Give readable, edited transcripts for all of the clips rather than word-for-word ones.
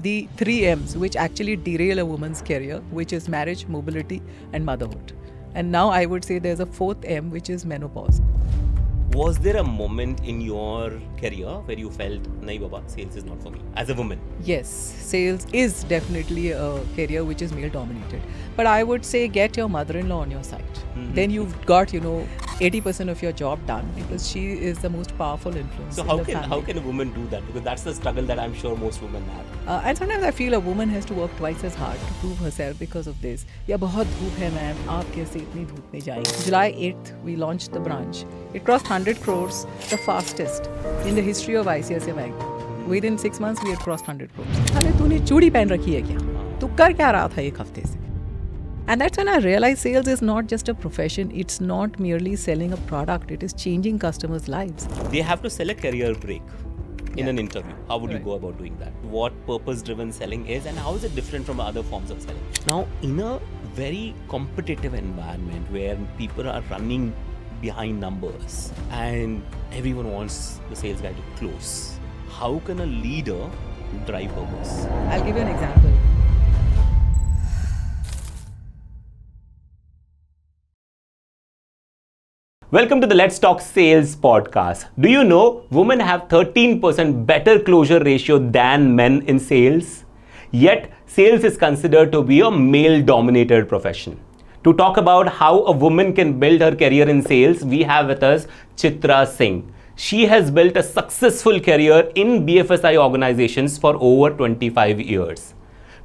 the 3 M's which actually derail a woman's career, which is marriage, mobility, and motherhood. And now I would say there's a 4th M, which is menopause. Was there a moment in your career where you felt, nahi baba, sales is not for me, as a woman? Yes, sales is definitely a career which is male dominated. But I would say get your mother-in-law on your side. Then you've got, 80% of your job done, because she is the most powerful influence So in how the can family. a woman do that? Because that's the struggle that I'm sure most women have. And sometimes I feel a woman has to work twice as hard to prove herself because of this. या बहुत धूप है ma'am, आप कैसे इतनी धूप में जाएंगे? July 8th, we launched the branch. It crossed 100 crores, the fastest in the history of ICICI Bank. Within 6 months, we had crossed 100 crores. अरे तूने चूड़ी पहन रखी है क्या? तू कर क्या रहा था एक हफ्ते से? And that's when I realized sales is not just a profession. It's not merely selling a product. It is changing customers' lives. They have to sell a career break in an interview. How would you Right. go about doing that? What purpose-driven selling is, and how is it different from other forms of selling? Now, in a very competitive environment where people are running behind numbers and everyone wants the sales guy to close, how can a leader drive purpose? I'll give you an example. Welcome to the Let's Talk Sales podcast. Do you know women have 13% better closure ratio than men in sales? Yet, sales is considered to be a male-dominated profession. To talk about how a woman can build her career in sales, we have with us Chitra Singh. She has built a successful career in BFSI organizations for over 25 years.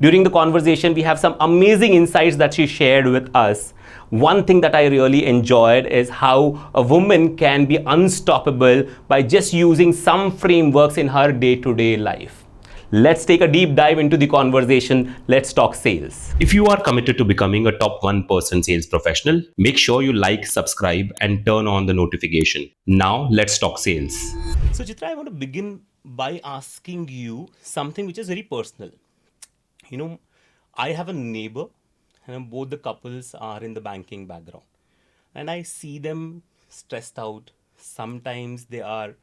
During the conversation, we have some amazing insights that she shared with us. One thing that I really enjoyed is how a woman can be unstoppable by just using some frameworks in her day-to-day life. Let's take a deep dive into the conversation. Let's talk sales. If you are committed to becoming a top 1% sales professional, make sure you like, subscribe, and turn on the notification. Now, let's talk sales. So, Chitra, I want to begin by asking you something which is very personal. I have a neighbor, and both the couples are in the banking background. And I see them stressed out. Sometimes they are,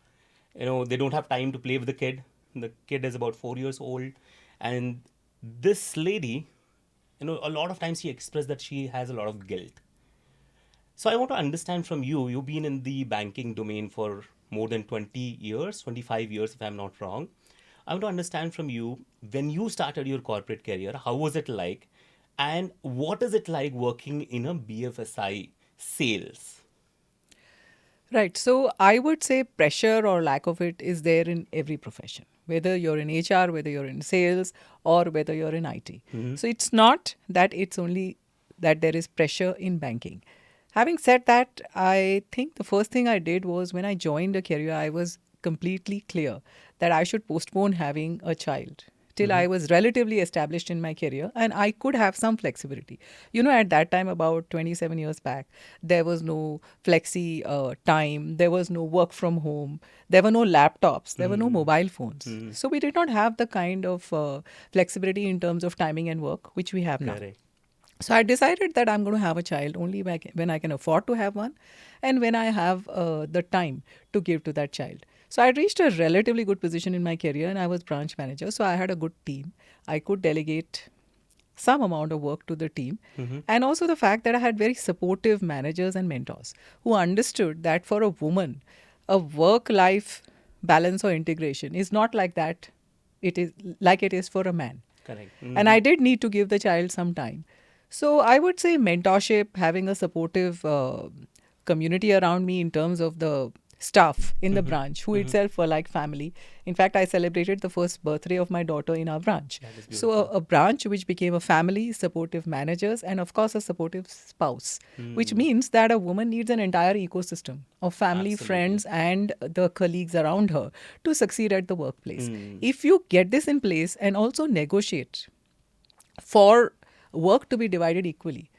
they don't have time to play with the kid. The kid is about 4 years old. And this lady, a lot of times she expressed that she has a lot of guilt. So I want to understand from you, you've been in the banking domain for more than 20 years, 25 years if I'm not wrong. I want to understand from you, when you started your corporate career, how was it like? And what is it like working in a BFSI sales? Right. So I would say pressure or lack of it is there in every profession, whether you're in HR, whether you're in sales, or whether you're in IT. So it's not that it's only that there is pressure in banking. Having said that, I think the first thing I did was when I joined a career, I was completely clear that I should postpone having a child till I was relatively established in my career and I could have some flexibility. At that time, about 27 years back, there was no flexi time, there was no work from home, there were no laptops, there were no mobile phones. So we did not have the kind of flexibility in terms of timing and work which we have now. Correct. So I decided that I'm going to have a child only when I can afford to have one and when I have the time to give to that child. So I reached a relatively good position in my career and I was branch manager. So I had a good team. I could delegate some amount of work to the team. And also the fact that I had very supportive managers and mentors who understood that for a woman, a work-life balance or integration is not like that. It is like it is for a man. Correct. And I did need to give the child some time. So I would say mentorship, having a supportive community around me in terms of the staff in the branch who itself were like family. In fact, I celebrated the first birthday of my daughter in our branch. So a branch which became a family, supportive managers, and of course a supportive spouse, which means that a woman needs an entire ecosystem of family, friends, and the colleagues around her to succeed at the workplace. If you get this in place and also negotiate for work to be divided equally.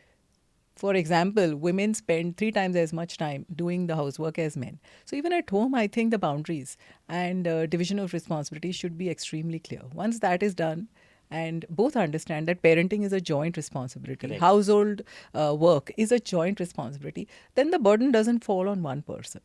For example, women spend 3 times as much time doing the housework as men. So even at home, I think the boundaries and division of responsibility should be extremely clear. Once that is done, and both understand that parenting is a joint responsibility, Correct. household work is a joint responsibility, then the burden doesn't fall on one person.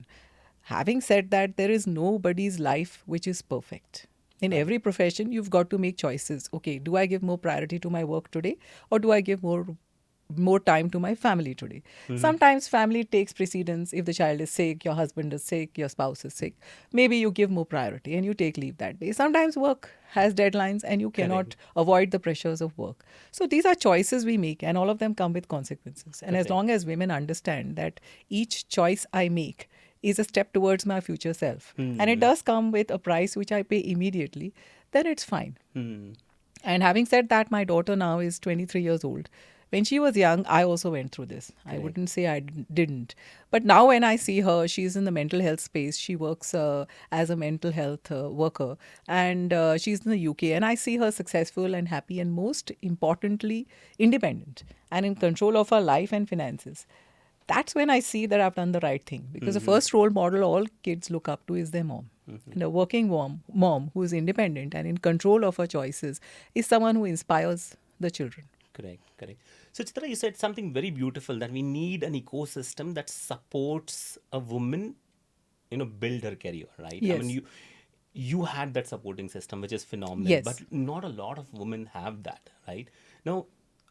Having said that, there is nobody's life which is perfect. In every profession, you've got to make choices. Okay, do I give more priority to my work today, or do I give more time to my family today? Sometimes family takes precedence. If the child is sick, your husband is sick, your spouse is sick, maybe you give more priority and you take leave that day. Sometimes work has deadlines and you cannot avoid the pressures of work. So these are choices we make, and all of them come with consequences. And as long as women understand that each choice I make is a step towards my future self, and it does come with a price which I pay immediately, then it's fine. And having said that, my daughter now is 23 years old. When she was young, I also went through this. I wouldn't say I didn't. But now when I see her, she's in the mental health space. She works as a mental health worker. And she's in the UK. And I see her successful and happy and, most importantly, independent and in control of her life and finances. That's when I see that I've done the right thing. Because the first role model all kids look up to is their mom. And a working mom who is independent and in control of her choices is someone who inspires the children. Correct. So Chitra, you said something very beautiful, that we need an ecosystem that supports a woman, build her career, right? Yes. I mean, you had that supporting system, which is phenomenal. Yes. But not a lot of women have that, right? Now,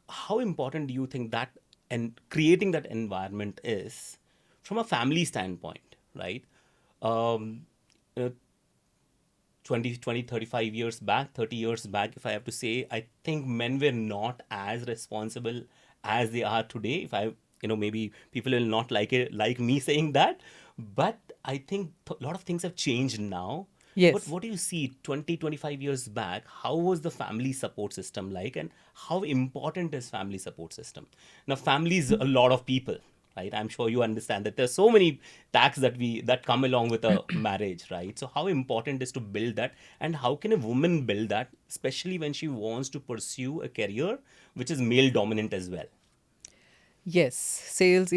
how important do you think that and creating that environment is from a family standpoint, right? 20, 35 years back, 30 years back, if I have to say, I think men were not as responsible as they are today. Maybe people will not like me saying that, but I think a lot of things have changed now. Yes. But what do you see 20, 25 years back? How was the family support system like, and how important is family support system? Now, family is a lot of people, right? I'm sure you understand that there's so many tasks that come along with a marriage, right? So how important is to build that, and how can a woman build that, especially when she wants to pursue a career which is male dominant as well? Yes, sales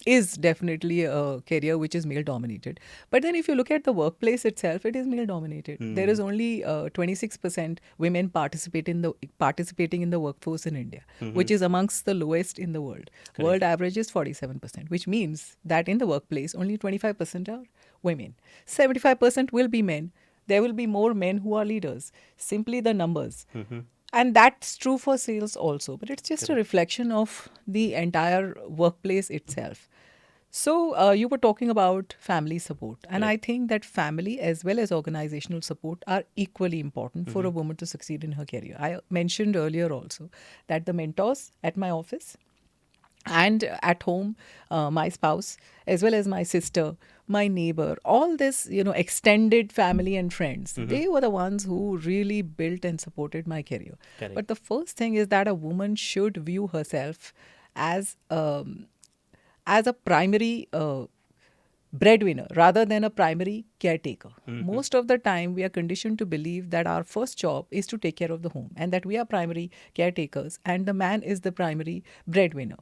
is definitely a career which is male dominated. But then if you look at the workplace itself, it is male dominated. There is only 26% women participating in the workforce in India, which is amongst the lowest in the world. World average is 47%, which means that in the workplace only 25% are women. 75% will be men. There will be more men who are leaders. Simply the numbers. And that's true for sales also, but it's just a reflection of the entire workplace itself. So you were talking about family support, and I think that family as well as organizational support are equally important for a woman to succeed in her career. I mentioned earlier also that the mentors at my office and at home, my spouse, as well as my sister, my neighbor, all this, extended family and friends, they were the ones who really built and supported my career. Correct. But the first thing is that a woman should view herself as a primary breadwinner rather than a primary caretaker. Most of the time, we are conditioned to believe that our first job is to take care of the home and that we are primary caretakers and the man is the primary breadwinner.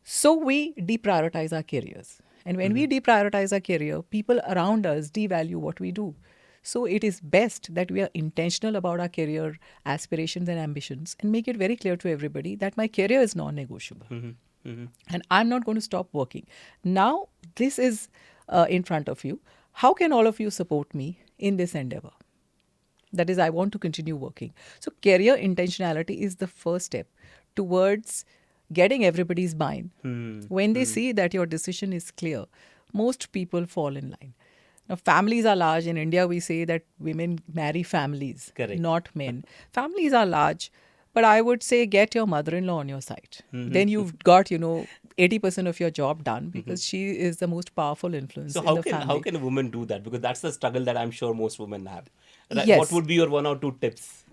So we deprioritize our careers. And when we deprioritize our career, people around us devalue what we do. So it is best that we are intentional about our career aspirations and ambitions and make it very clear to everybody that my career is non-negotiable. And I'm not going to stop working. Now, this is in front of you. How can all of you support me in this endeavor? That is, I want to continue working. So career intentionality is the first step towards getting everybody's buy-in. When they see that your decision is clear, most people fall in line. Now, families are large. In India, we say that women marry families, Correct. not men. Families are large, but I would say get your mother-in-law on your side. Then you've got, 80% of your job done because she is the most powerful influence So in the family. how can a woman do that? Because that's the struggle that I'm sure most women have. Yes. What would be your 1 or 2 tips?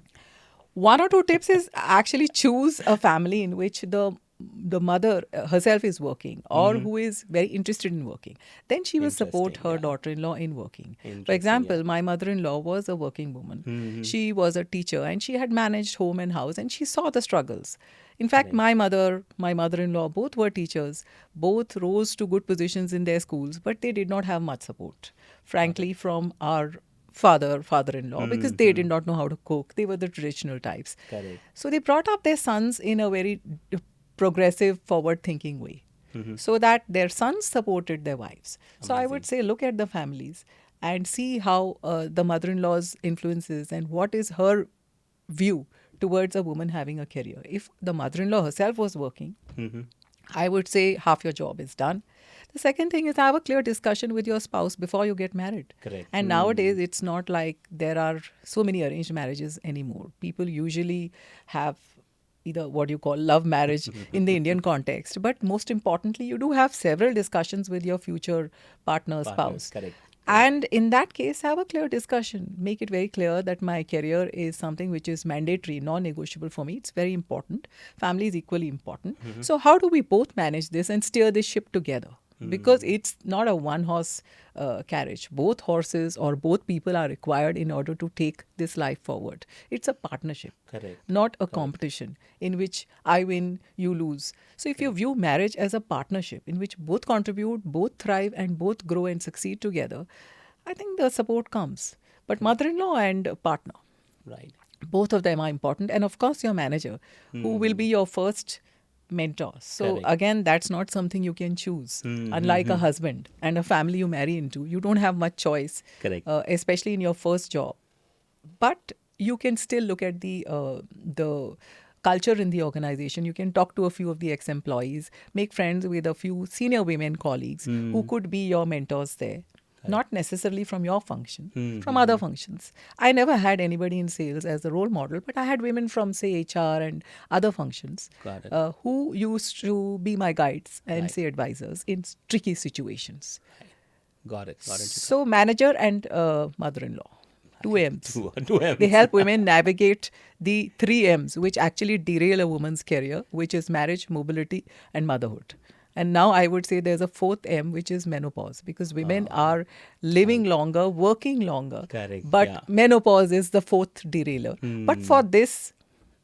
1 or 2 tips is actually choose a family in which the mother herself is working or who is very interested in working. Then she will support her daughter-in-law in working. For example, my mother-in-law was a working woman. She was a teacher and she had managed home and house and she saw the struggles. In fact, my mother-in-law, both were teachers. Both rose to good positions in their schools, but they did not have much support, frankly, from our father-in-law, because they did not know how to cook. They were the traditional types. Correct. So they brought up their sons in a very progressive, forward-thinking way, so that their sons supported their wives. So I would say look at the families and see how the mother-in-law's influences and what is her view towards a woman having a career. If the mother-in-law herself was working, I would say half your job is done. The second thing is have a clear discussion with your spouse before you get married. Correct. And nowadays, it's not like there are so many arranged marriages anymore. People usually have either what you call love marriage in the Indian context. But most importantly, you do have several discussions with your future partner, spouse. Correct. And in that case, have a clear discussion. Make it very clear that my career is something which is mandatory, non-negotiable for me. It's very important. Family is equally important. So how do we both manage this and steer this ship together? Because it's not a one-horse carriage. Both horses or both people are required in order to take this life forward. It's a partnership, not a competition in which I win, you lose. So if you view marriage as a partnership in which both contribute, both thrive, and both grow and succeed together, I think the support comes. But mother-in-law and partner, Right. both of them are important. And of course, your manager, who will be your first mentor. So again, that's not something you can choose. Unlike a husband and a family you marry into, you don't have much choice, especially in your first job. But you can still look at the culture in the organization. You can talk to a few of the ex-employees, make friends with a few senior women colleagues who could be your mentors there. Not necessarily from your function, from other functions. I never had anybody in sales as a role model, but I had women from, say, HR and other functions who used to be my guides and, say, advisors in tricky situations. Got it. So, manager and mother-in-law, two M's. Two M's. They help women navigate the three M's, which actually derail a woman's career, which is marriage, mobility, and motherhood. And now I would say there's a fourth M, which is menopause, because women are living longer, working longer. But menopause is the fourth derailer. But for this,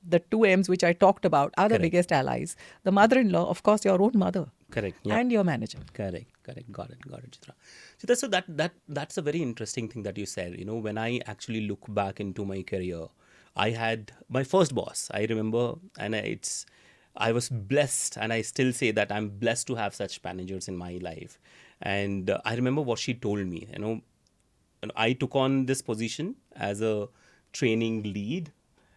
the two M's which I talked about are the biggest allies. The mother-in-law, of course, your own mother. And your manager. Correct. Got it, Chitra. Chitra, so that's a very interesting thing that you said. You know, when I actually look back into my career, I had my first boss, I remember, and I was blessed, and I still say that I'm blessed to have such managers in my life. And I remember what she told me. You know, I took on this position as a training lead,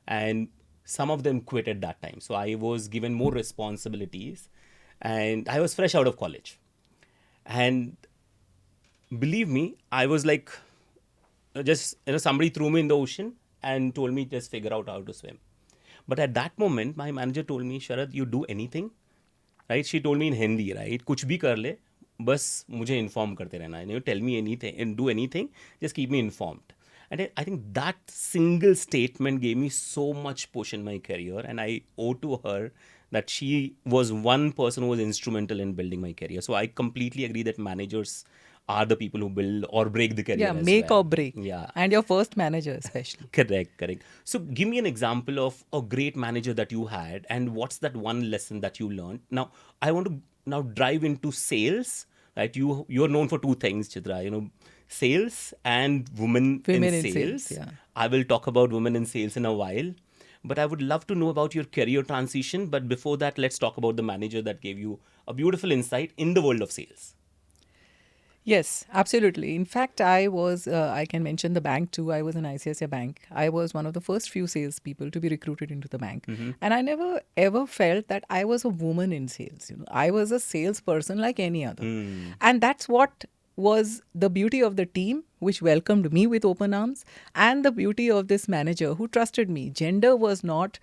and some of them quit at that time. So I was given more responsibilities, and I was fresh out of college. And believe me, I was like, somebody threw me in the ocean and told me just figure out how to swim. But at that moment, my manager told me, Sharat, you do anything, right? She told me in Hindi, right? Kuch bhi kar le, bas mujhe inform karte rehna. You tell me anything and do anything, just keep me informed. And I think that single statement gave me so much push in my career. And I owe to her that she was one person who was instrumental in building my career. So I completely agree that managers are the people who build or break the career. Make or break. And your first manager especially. Correct. So give me an example of a great manager that you had, and what's that one lesson that you learned? Now, I want to now drive into sales, right? You're known for two things, Chitra, you know, sales and women in sales. I will talk about women in sales in a while. But I would love to know about your career transition. But before that, let's talk about the manager that gave you a beautiful insight in the world of sales. Yes, absolutely. In fact, I can mention the bank too. I was in ICICI Bank. I was one of the first few salespeople to be recruited into the bank. And I never ever felt that I was a woman in sales. You know, I was a salesperson like any other. And that's what was the beauty of the team, which welcomed me with open arms, and the beauty of this manager who trusted me. Gender was not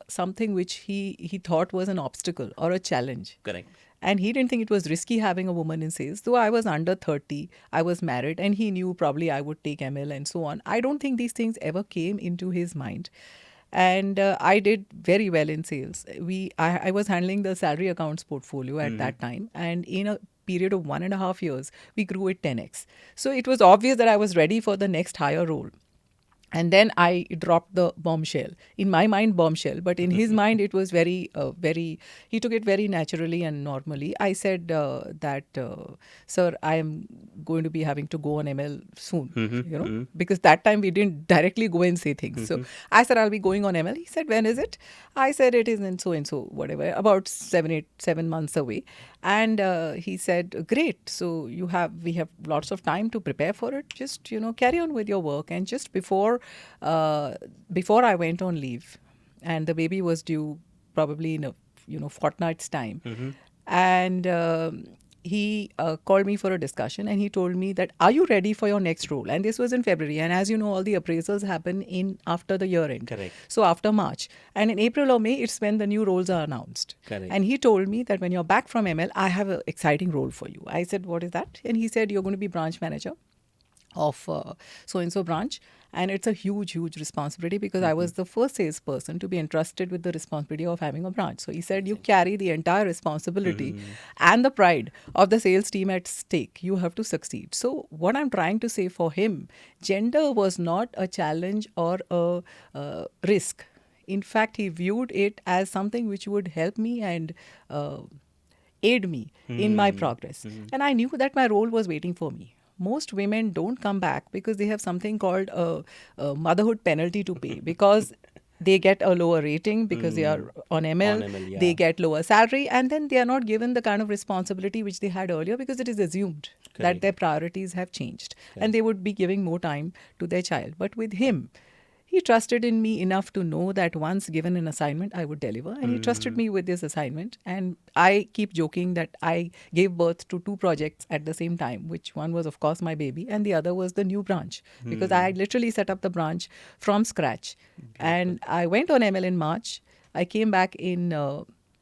something which he thought was an obstacle or a challenge. Correct. And he didn't think it was risky having a woman in sales. Though I was under 30, I was married, and he knew probably I would take ML and so on. I don't think these things ever came into his mind. And I did very well in sales. I was handling the salary accounts portfolio at that time. And in a period of 1.5 years, we grew it 10x. So it was obvious that I was ready for the next higher role. And then I dropped the bombshell. In my mind, bombshell. But in his mind, it was very, he took it very naturally and normally. I said that, sir, I am going to be having to go on ML soon, because that time we didn't directly go and say things. So I said, I'll be going on ML. He said, when is it? I said, it is in so and so, whatever, about 7 months away. And he said, great. So we have lots of time to prepare for it. Just, carry on with your work. And just before I went on leave, and the baby was due probably in a, fortnight's time. And he called me for a discussion, and he told me that, are you ready for your next role? And this was in February. And as you know, all the appraisals happen in after the year end. Correct. So after March. And in April or May, it's when the new roles are announced. Correct. And he told me that when you're back from ML, I have an exciting role for you. I said, what is that? And he said, you're going to be branch manager of so-and-so branch. And it's a huge, huge responsibility because I was the first salesperson to be entrusted with the responsibility of having a branch. So he said, you carry the entire responsibility and the pride of the sales team at stake. You have to succeed. So what I'm trying to say for him, gender was not a challenge or a risk. In fact, he viewed it as something which would help me and aid me in my progress. And I knew that my role was waiting for me. Most women don't come back because they have something called a motherhood penalty to pay because they get a lower rating because they are on ML, yeah. They get lower salary, and then they are not given the kind of responsibility which they had earlier because it is assumed that their priorities have changed and they would be giving more time to their child. But with him, he trusted in me enough to know that once given an assignment, I would deliver. And he trusted me with this assignment. And I keep joking that I gave birth to 2 projects at the same time, which one was, of course, my baby, and the other was the new branch. Because I literally set up the branch from scratch. And I went on ML in March. I came back in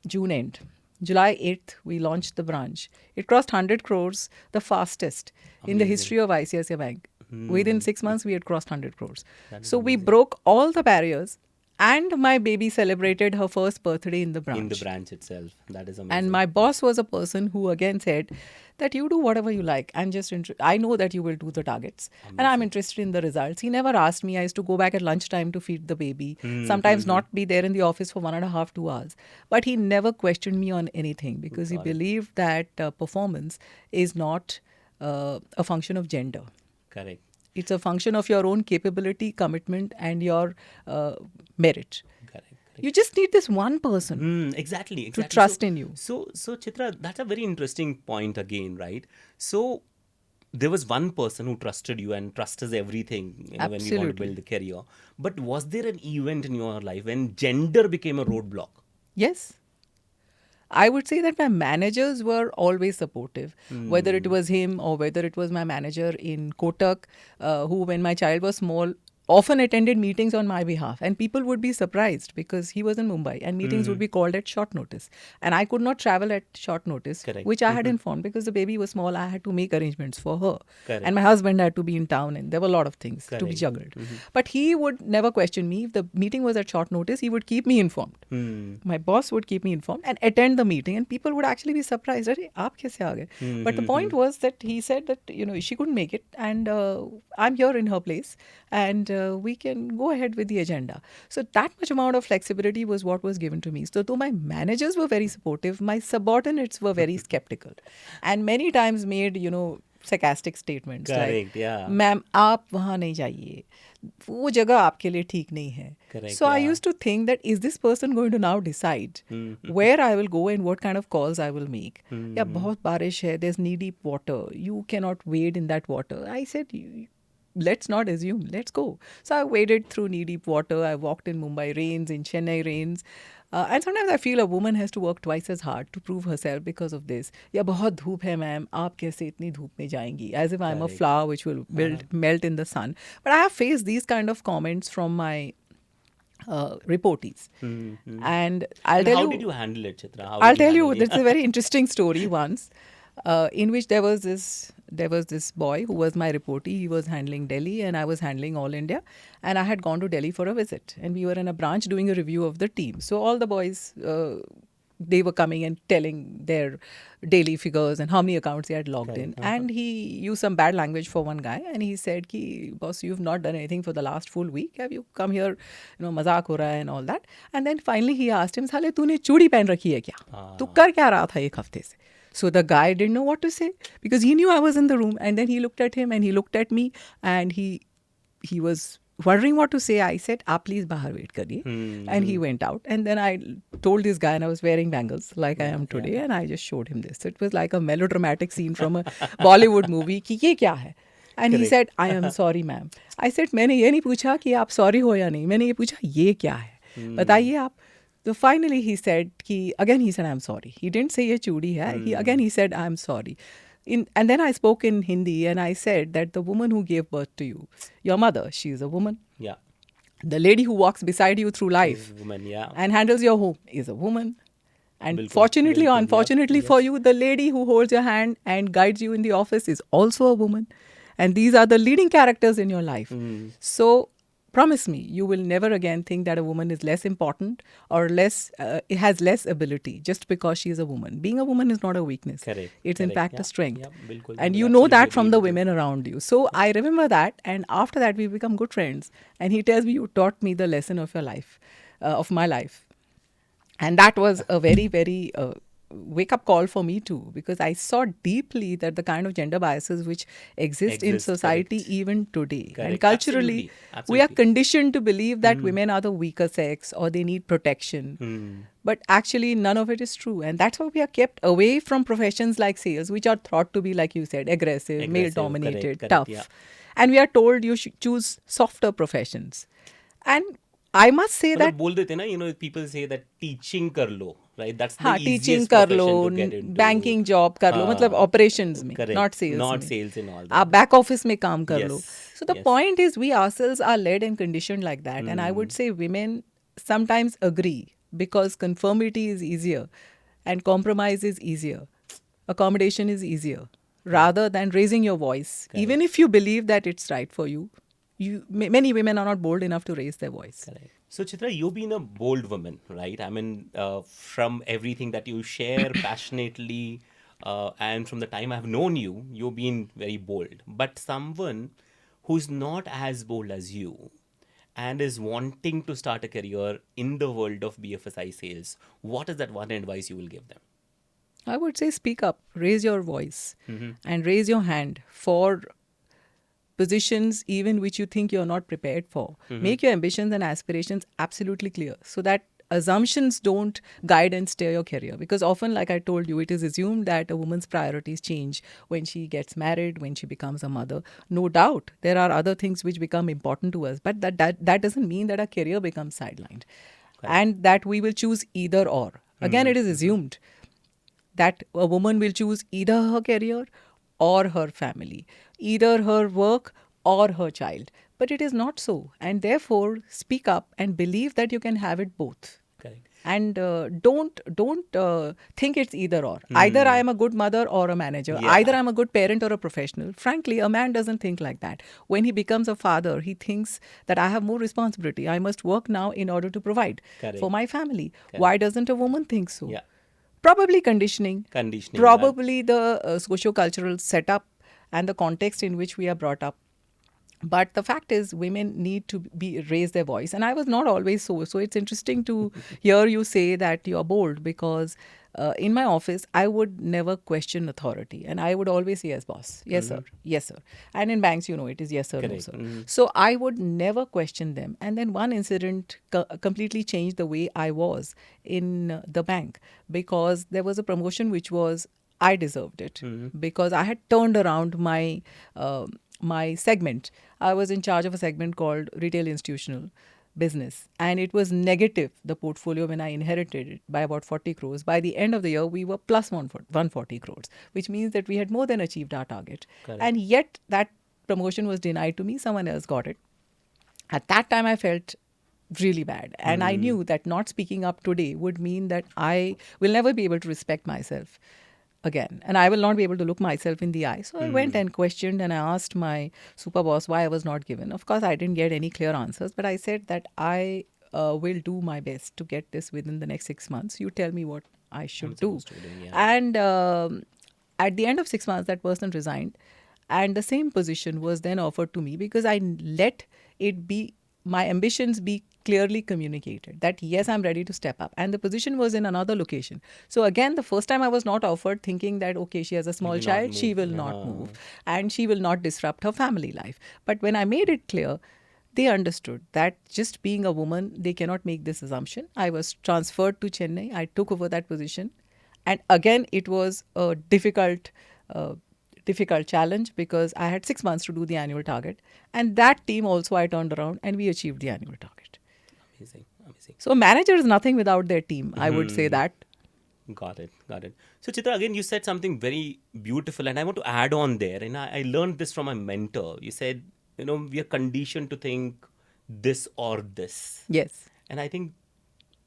June end. July 8th, we launched the branch. It crossed 100 crores, the fastest in the history of ICICI Bank. Within 6 months, we had crossed 100 crores. So we broke all the barriers, and my baby celebrated her first birthday in the branch. In the branch itself. That is amazing. And my boss was a person who again said that you do whatever you like. I know that you will do the targets. And I'm interested in the results. He never asked me. I used to go back at lunchtime to feed the baby. Sometimes not be there in the office for 1.5, 2 hours. But he never questioned me on anything because he believed that performance is not a function of gender. Correct. It's a function of your own capability, commitment, and your merit. Correct. You just need this one person Exactly. to trust in you. So Chitra, that's a very interesting point again, right? So there was one person who trusted you and trust is everything when you want to build a career. But was there an event in your life when gender became a roadblock? Yes. I would say that my managers were always supportive, whether it was him or whether it was my manager in Kotak, who, when my child was small, often attended meetings on my behalf. And people would be surprised because he was in Mumbai and meetings would be called at short notice. And I could not travel at short notice, which I had informed because the baby was small. I had to make arrangements for her. And my husband had to be in town and there were a lot of things to be juggled. But he would never question me. If the meeting was at short notice, he would keep me informed. My boss would keep me informed and attend the meeting. And people would actually be surprised. Aap kaise aa gaye? But the point was that he said that, she couldn't make it and I'm here in her place. And we can go ahead with the agenda. So that much amount of flexibility was what was given to me. So though my managers were very supportive, my subordinates were very skeptical and many times made, sarcastic statements like, "Ma'am, आप वहाँ नहीं जाइए. वो जगह आपके लिए ठीक नहीं है." So I used to think that is this person going to now decide where I will go and what kind of calls I will make? या बहुत बारिश है, there's knee-deep water. You cannot wade in that water. I said, let's not assume. Let's go. So I waded through knee-deep water. I walked in Mumbai rains, in Chennai rains. And sometimes I feel a woman has to work twice as hard to prove herself because of this. या बहुत धूप है ma'am, आप कैसे इतनी धूप में जाएंगी? As if I'm a flower which will melt in the sun. But I have faced these kind of comments from my reportees. And I'll tell you... How did you handle it, Chitra? I'll tell you, there's a very interesting story once. In which there was this boy who was my reportee. He was handling Delhi and I was handling all India. And I had gone to Delhi for a visit. And we were in a branch doing a review of the team. So all the boys, they were coming and telling their daily figures and how many accounts they had logged in. And he used some bad language for one guy. And he said, boss, you've not done anything for the last full week. Have you come here, mazak ho raha hai and all that. And then finally he asked him, साले तूने चूड़ी पहन रखी है क्या? तू कर क्या रहा था एक हफ्ते से? So the guy didn't know what to say because he knew I was in the room. And then he looked at him and he looked at me and he was wondering what to say, I said, "Aap please bahar wait kariye." And he went out. And then I told this guy, and I was wearing bangles like I am today, and I just showed him this. It was like a melodramatic scene from a Bollywood movie. Ki ye kya hai? And he said, "I am sorry, ma'am." I said, मैंने ये नहीं पूछा कि आप sorry हो या नहीं. मैंने ये पूछा, ये क्या है? बताइए आप. So finally he said, again he said, "I'm sorry." He didn't say ये चूड़ी है. Again he said, "I'm sorry." And then I spoke in Hindi and I said that the woman who gave birth to you, your mother, she is a woman. Yeah. The lady who walks beside you through life Woman, yeah. and handles your home is a woman. And Bilkul, fortunately or bilkul, unfortunately yes. for you, the lady who holds your hand and guides you in the office is also a woman. And these are the leading characters in your life. So promise me, you will never again think that a woman is less important or has less ability just because she is a woman. Being a woman is not a weakness. Correct. It's in fact a strength. Yeah, bilkul, And bilkul, you know that absolutely from agree the with you. women around you. So I remember that. And after that, we become good friends. And he tells me, "You taught me the lesson of your life, of my life." And that was a very, very wake-up call for me too, because I saw deeply that the kind of gender biases which exist in society correct. even today. And Correct. culturally, Absolutely. we are conditioned to believe that women are the weaker sex or they need protection. But actually, none of it is true. And that's why we are kept away from professions like sales, which are thought to be, like you said, aggressive, male-dominated, correct, tough. yeah. And we are told you should choose softer professions. And I must say that बोल देते ना, people say that teaching कर लो, right? That's the हाँ easiest teaching कर लो, profession to get into. Banking job कर लो, मतलब operations में, Correct. not sales Not में. sales and all that. आप बैक ऑफिस में काम कर लो. Yes, So the yes. point is, we ourselves are led and conditioned like that. And I would say women sometimes agree because conformity is easier and compromise is easier. Accommodation is easier rather than raising your voice. Even if you believe that it's right for you, many women are not bold enough to raise their voice. Correct. So, Chitra, you've been a bold woman, right? I mean, from everything that you share passionately, and from the time I've known you, you've been very bold. But someone who's not as bold as you and is wanting to start a career in the world of BFSI sales, what is that one advice you will give them? I would say speak up, raise your voice, and raise your hand for positions even which you think you're not prepared for. Make your ambitions and aspirations absolutely clear so that assumptions don't guide and steer your career. Because often, like I told you, it is assumed that a woman's priorities change when she gets married, when she becomes a mother. No doubt, there are other things which become important to us, but that doesn't mean that our career becomes sidelined and that we will choose either or. Again, it is assumed that a woman will choose either her career or her family, either her work or her child. But it is not so. And therefore, speak up and believe that you can have it both. Correct. And don't think it's either or. Either I am a good mother or a manager. Yeah. Either I'm a good parent or a professional. Frankly, a man doesn't think like that. When he becomes a father, he thinks that I have more responsibility. I must work now in order to provide Correct. for my family. Correct. Why doesn't a woman think so? Yeah. Probably conditioning. Conditioning. Probably the socio-cultural setup and the context in which we are brought up. But the fact is, women need to raise their voice. And I was not always so. So it's interesting to hear you say that you're bold, because in my office, I would never question authority. And I would always say, yes, boss. Yes, sir. Yes, sir. And in banks, it is yes, sir, Correct. no, sir. So I would never question them. And then one incident completely changed the way I was in the bank, because there was a promotion which was, I deserved it, because I had turned around my segment. I was in charge of a segment called Retail Institutional Business, and it was negative, the portfolio, when I inherited it, by about 40 crores. By the end of the year, we were plus 140 crores, which means that we had more than achieved our target. Correct. And yet that promotion was denied to me. Someone else got it. At that time, I felt really bad. And I knew that not speaking up today would mean that I will never be able to respect myself again, and I will not be able to look myself in the eye. So I went and questioned, and I asked my super boss why I was not given. Of course, I didn't get any clear answers, but I said that I will do my best to get this within the next 6 months. You tell me what I should do. And at the end of 6 months, that person resigned, and the same position was then offered to me, because I let it be, my ambitions be clearly communicated that yes, I'm ready to step up. And the position was in another location. So again, the first time I was not offered thinking that, okay, she has a small child, she will not move and she will not disrupt her family life. But when I made it clear They understood that just being a woman, they cannot make this assumption. I was transferred to Chennai. I took over that position. And again, it was a uh, difficult challenge because I had 6 months to do the annual target. And that team also I turned around and we achieved the annual target. Amazing, amazing. So manager is nothing without their team. I would say that. Got it, got it. So Chitra, again, you said something very beautiful, and I want to add on there. And I learned this from my mentor. You said, we are conditioned to think this or this. Yes. And I think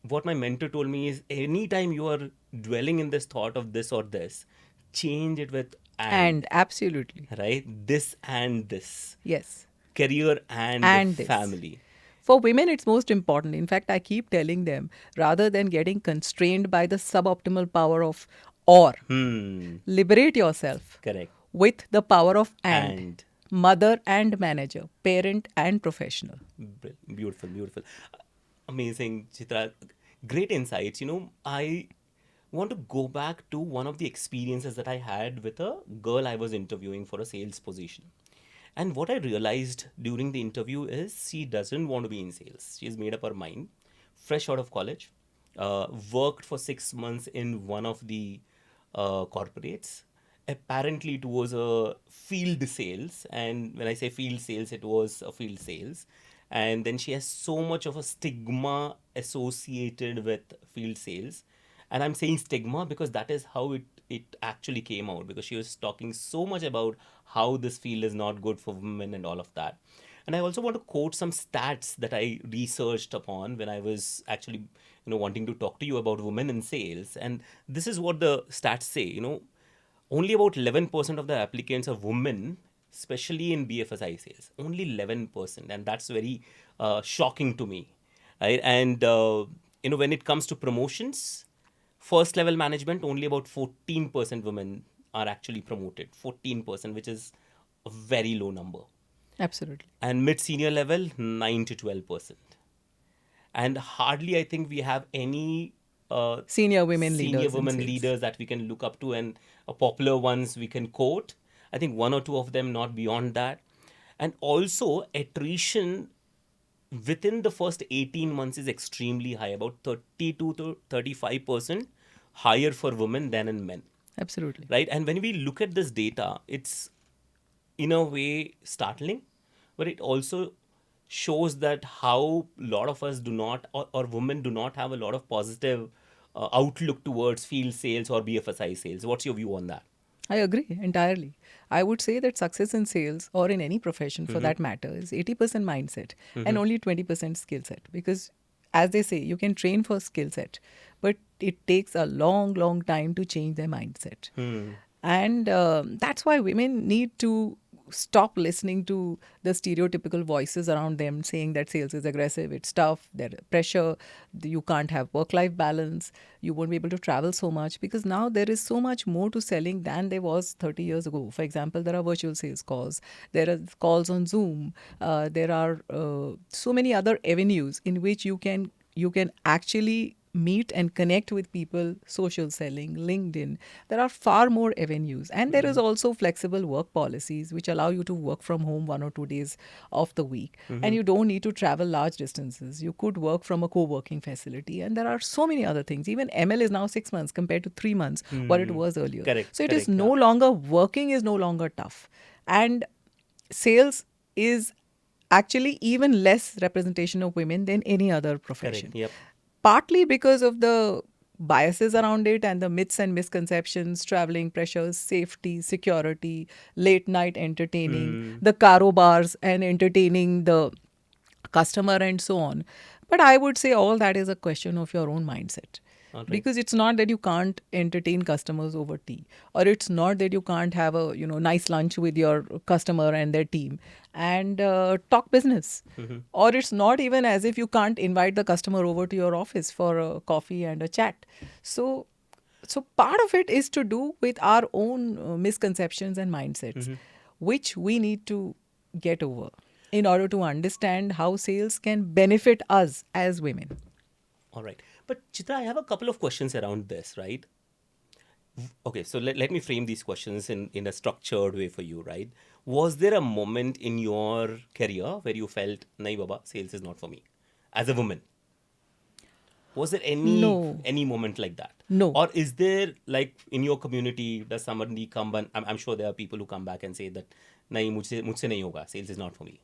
what my mentor told me is anytime you are dwelling in this thought of this or this, change it with And absolutely. right? This and this. Yes. Career and this. family. For women, it's most important. In fact, I keep telling them, rather than getting constrained by the suboptimal power of or, liberate yourself. Correct. With the power of and. Mother and manager, parent and professional. Beautiful, beautiful. Amazing, Chitra. Great insights. I want to go back to one of the experiences that I had with a girl I was interviewing for a sales position. And what I realized during the interview is she doesn't want to be in sales. She's made up her mind, fresh out of college, worked for 6 months in one of the corporates. Apparently, it was a field sales. And when I say field sales, it was a field sales. And then she has so much of a stigma associated with field sales. And I'm saying stigma because that is how it actually came out, because she was talking so much about how this field is not good for women and all of that. And I also want to quote some stats that I researched upon when I was actually wanting to talk to you about women in sales. And this is what the stats say. Only about 11% of the applicants are women, especially in BFSI sales. Only 11%, and that's very shocking to me. Right? And when it comes to promotions, first level management, only about 14% women are actually promoted. 14%, which is a very low number. Absolutely. And mid senior level, 9 to 12%. And hardly, I think, we have any senior women leaders that we can look up to, and popular ones we can quote. I think one or two of them, not beyond that. And also, attrition within the first 18 months is extremely high, about 32 to 35% higher for women than in men. Absolutely. Right? And when we look at this data, it's in a way startling, but it also shows that how a lot of us do not, or women do not have a lot of positive outlook towards field sales or BFSI sales. What's your view on that? I agree entirely. I would say that success in sales, or in any profession for that matter, is 80% mindset and only 20% skill set. Because as they say, you can train for skill set, but it takes a long, long time to change their mindset. And that's why women need to stop listening to the stereotypical voices around them saying that sales is aggressive, it's tough, there's pressure, you can't have work-life balance, you won't be able to travel so much, because now there is so much more to selling than there was 30 years ago. For example, there are virtual sales calls, there are calls on Zoom, there are so many other avenues in which you can actually meet and connect with people. Social selling, LinkedIn, there are far more avenues. And there is also flexible work policies which allow you to work from home 1 or 2 days of the week. And you don't need to travel large distances. You could work from a co-working facility. And there are so many other things. Even ML is now 6 months compared to 3 months, what it was earlier. Correct, so it is no longer, working is no longer tough. And sales is actually even less representation of women than any other profession. Correct. Yep. Partly because of the biases around it and the myths and misconceptions, traveling pressures, safety, security, late night entertaining, the karo bars and entertaining the customer and so on. But I would say all that is a question of your own mindset. Right. Because it's not that you can't entertain customers over tea, or it's not that you can't have a nice lunch with your customer and their team and talk business, or it's not even as if you can't invite the customer over to your office for a coffee and a chat. So part of it is to do with our own misconceptions and mindsets, which we need to get over in order to understand how sales can benefit us as women. All right. But Chitra, I have a couple of questions around this, right? Okay, so let me frame these questions in a structured way for you, right? Was there a moment in your career where you felt, nahi baba, sales is not for me, as a woman? Was there No, any moment like that? no, Or is there, like, in your community, does somebody come and I'm sure there are people who come back and say that nahi, mujhse nahi hoga, sales is not for me.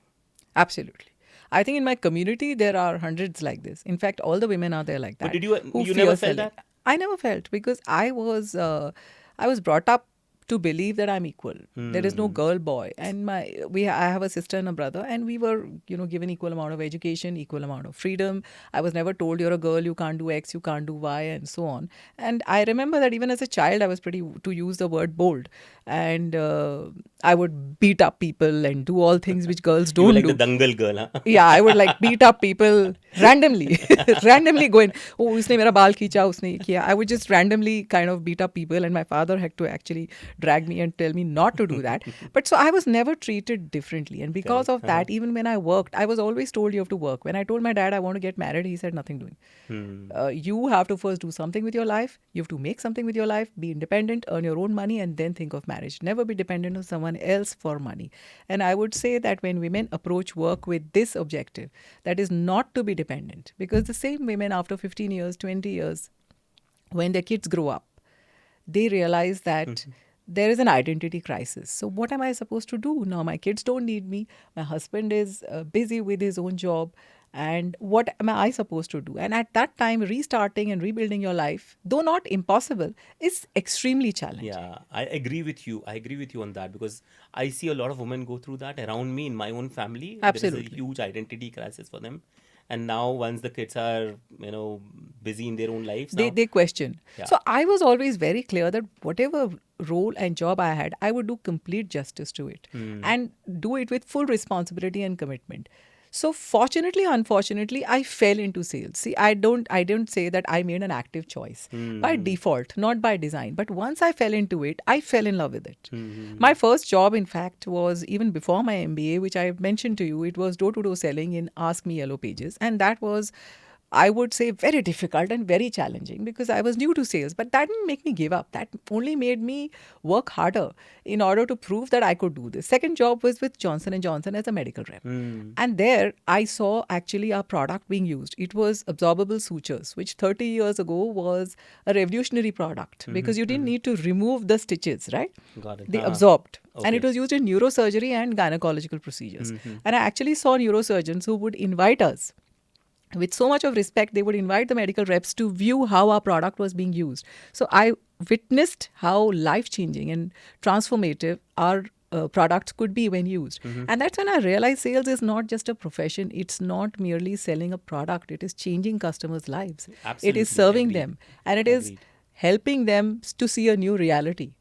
absolutely. I think in my community there are hundreds like this. In fact, all the women are there like But that did you who you never fear felt selling. that? I never felt because I was brought up to believe that I'm equal. There is no girl boy, and I have a sister and a brother, and we were given equal amount of education, equal amount of freedom. I was never told you're a girl, you can't do X, you can't do Y, and so on. And I remember that even as a child, I was pretty, to use the word, bold, and I would beat up people and do all things which girls You were don't like the do. dangal girl, huh? Yeah, I would like beat up people randomly, randomly going, oh, usne mera baal khicha, usne ye kiya. I would just randomly kind of beat up people, and my father had to actually drag me and tell me not to do that. But so I was never treated differently. And because Correct. of that, even when I worked, I was always told you have to work. When I told my dad I want to get married, he said nothing doing. You have to first do something with your life. You have to make something with your life, be independent, earn your own money, and then think of marriage. Never be dependent on someone else for money. And I would say that when women approach work with this objective, that is not to be dependent, because the same women after 15 years, 20 years, when their kids grow up, they realize that there is an identity crisis. So, what am I supposed to do? Now, my kids don't need me. My husband is busy with his own job. And what am I supposed to do? And at that time, restarting and rebuilding your life, though not impossible, is extremely challenging. Yeah, I agree with you. I agree with you on that because I see a lot of women go through that around me in my own family. There is a Absolutely. huge identity crisis for them. And now once the kids are, busy in their own lives now. They question. Yeah. So I was always very clear that whatever role and job I had, I would do complete justice to it and do it with full responsibility and commitment. So fortunately, unfortunately, I fell into sales. See, I don't say that I made an active choice by default, not by design. But once I fell into it, I fell in love with it. My first job, in fact, was even before my MBA, which I mentioned to you. It was door-to-door selling in Ask Me Yellow Pages, and that was, I would say, very difficult and very challenging because I was new to sales. But that didn't make me give up. That only made me work harder in order to prove that I could do this. Second job was with Johnson and Johnson as a medical rep. And there I saw actually our product being used. It was absorbable sutures, which 30 years ago was a revolutionary product because you didn't need to remove the stitches, right? Got it. They absorbed. And Okay. it was used in neurosurgery and gynecological procedures. And I actually saw neurosurgeons who would invite us with so much of respect. They would invite the medical reps to view how our product was being used. So I witnessed how life-changing and transformative our products could be when used. And that's when I realized sales is not just a profession. It's not merely selling a product. It is changing customers' lives. It Absolutely, is serving agreed. them. And it is Agreed. helping them to see a new reality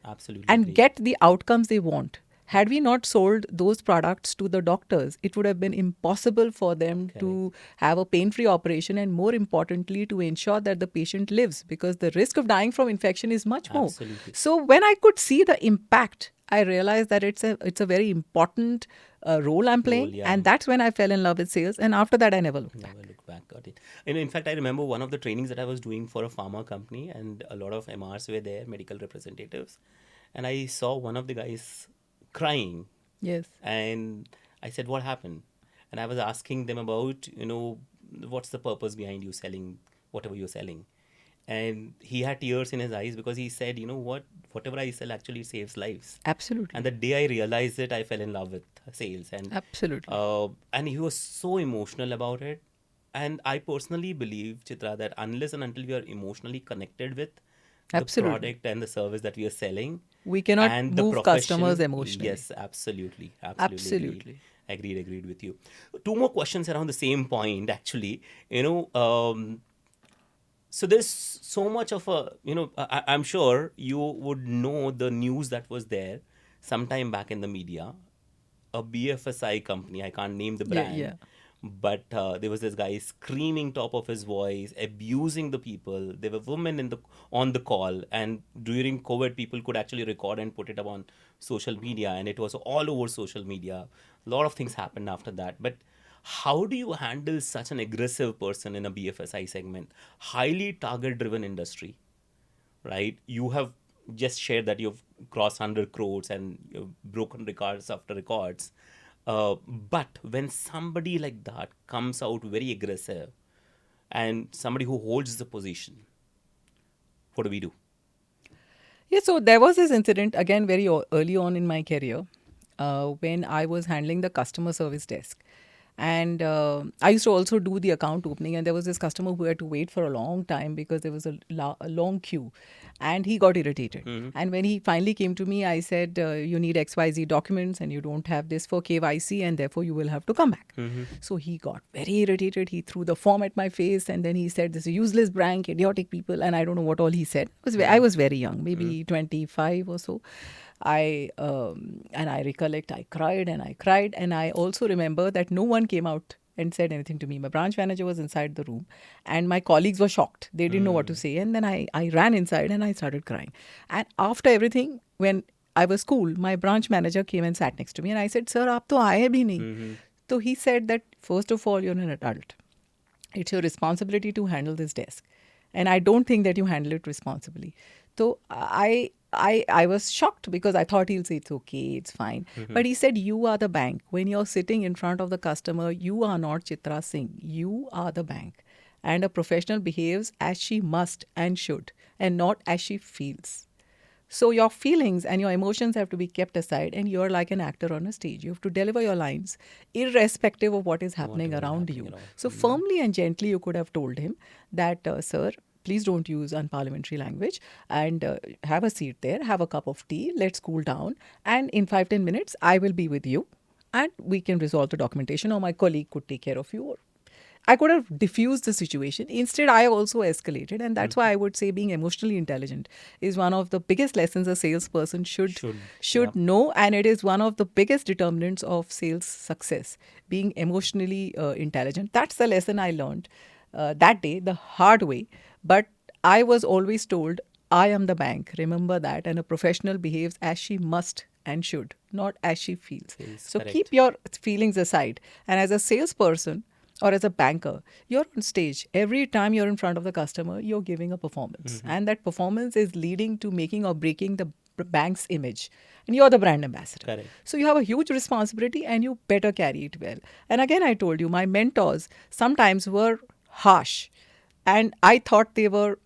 Absolutely. and agreed. get the outcomes they want. Had we not sold those products to the doctors, it would have been impossible for them to have a pain-free operation, and more importantly, to ensure that the patient lives, because the risk of dying from infection is much more. Absolutely. So when I could see the impact, I realized that it's a very important role I'm playing, yeah. and that's when I fell in love with sales. And after that, I never looked back. Never look back. Got it. And in fact, I remember one of the trainings that I was doing for a pharma company, and a lot of MRs were there, medical representatives, and I saw one of the guys crying, Yes. and I said, "What happened?" And I was asking them about, what's the purpose behind you selling whatever you're selling, and he had tears in his eyes because he said, "You know what? Whatever I sell actually saves lives." Absolutely. And the day I realized it, I fell in love with sales, Absolutely. and he was so emotional about it. And I personally believe, Chitra, that unless and until we are emotionally connected with the Absolutely. product and the service that we are selling, We cannot and the move profession, customers emotionally. Yes, absolutely. Absolutely. Agreed with you. Two more questions around the same point, actually. So there's so much of I'm sure you would know the news that was there sometime back in the media. A BFSI company, I can't name the brand, yeah. but there was this guy screaming top of his voice, abusing the people. There were women on the call, and during COVID, people could actually record and put it up on social media, and it was all over social media. A lot of things happened after that. But how do you handle such an aggressive person in a BFSI segment? Highly target-driven industry, right? You have just shared that you've crossed 100 crores and you've broken records after records. But when somebody like that comes out very aggressive and somebody who holds the position, what do we do? Yeah, so there was this incident, again, very early on in my career, when I was handling the customer service desk. And I used to also do the account opening, and there was this customer who had to wait for a long time because there was a long queue, and he got irritated. And when he finally came to me, I said, you need XYZ documents and you don't have this for KYC, and therefore you will have to come back. So he got very irritated. He threw the form at my face, and then he said, this is a useless bank, idiotic people, and I don't know what all he said. I was very young, maybe 25 or so. And I recollect I cried, and I also remember that no one came out and said anything to me. My branch manager was inside the room, and my colleagues were shocked. They didn't know what to say, and then I ran inside and I started crying. And after everything, when I was cool, my branch manager came and sat next to me, and I said, "Sir, aap to aaye bhi nahi." So he said that, first of all, you're an adult. It's your responsibility to handle this desk, and I don't think that you handle it responsibly. So I was shocked because I thought he'll say it's okay, it's fine. But he said, you are the bank. When you're sitting in front of the customer, you are not Chitra Singh. You are the bank. And a professional behaves as she must and should, and not as she feels. So your feelings and your emotions have to be kept aside, and you're like an actor on a stage. You have to deliver your lines irrespective of what is happening around you. So firmly and gently you could have told him that, sir, please don't use unparliamentary language, and have a seat there, have a cup of tea, let's cool down, and in 5-10 minutes I will be with you and we can resolve the documentation, or my colleague could take care of you. I could have diffused the situation. Instead, I also escalated. And that's why I would say being emotionally intelligent is one of the biggest lessons a salesperson should know. And it is one of the biggest determinants of sales success, being emotionally intelligent. That's the lesson I learned that day, the hard way. But I was always told, I am the bank. Remember that. And a professional behaves as she must and should, not as she feels. So correct. Keep your feelings aside. And as a salesperson, or as a banker, you're on stage. Every time you're in front of the customer, you're giving a performance. And that performance is leading to making or breaking the bank's image. And you're the brand ambassador. Correct. So you have a huge responsibility, and you better carry it well. And again, I told you, my mentors sometimes were harsh. And I thought they were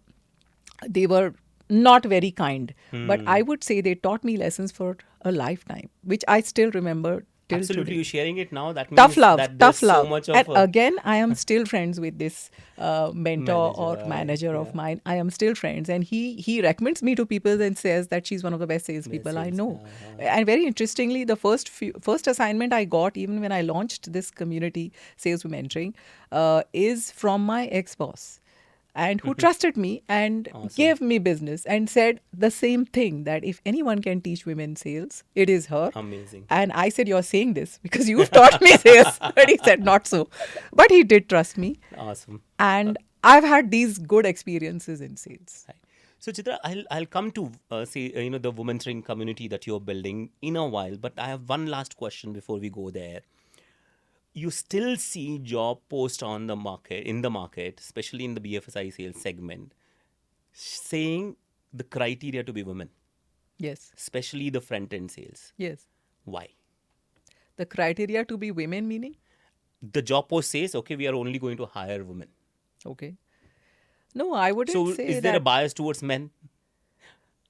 not very kind. But I would say they taught me lessons for a lifetime, which I still remember. Absolutely, you're sharing it now. That means tough love. So much of. And again, I am still friends with this mentor or manager of mine. I am still friends, and he recommends me to people and says that she's one of the best salespeople I know. And very interestingly, the first assignment I got, even when I launched this community sales mentoring, is from my ex-boss. And who trusted me and gave me business and said the same thing, that if anyone can teach women sales, it is her. Amazing. And I said, you're saying this because you've taught me sales. But he said, not so. But he did trust me. Awesome. And I've had these good experiences in sales. Right. So Chitra, I'll come to the women's ring community that you're building in a while. But I have one last question before we go there. You still see job posts in the market, especially in the BFSI sales segment, saying the criteria to be women. Yes. Especially the front-end sales. Yes. Why? The criteria to be women meaning? The job post says, okay, we are only going to hire women. Okay. No, I wouldn't say that. So is there a bias towards men?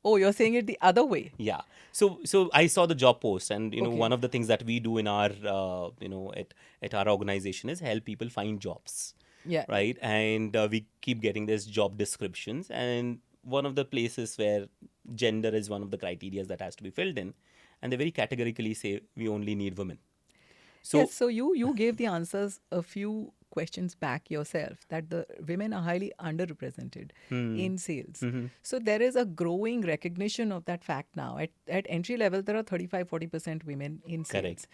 Oh, you're saying it the other way? Yeah. So I saw the job post, and one of the things that we do in our at our organization is help people find jobs. Yeah. Right. And we keep getting these job descriptions, and one of the places where gender is one of the criteria that has to be filled in, and they very categorically say we only need women. So yes, so you gave the answers a few questions back yourself, that the women are highly underrepresented in sales. So there is a growing recognition of that fact now. At entry level, there are 35-40% women in sales. Correct.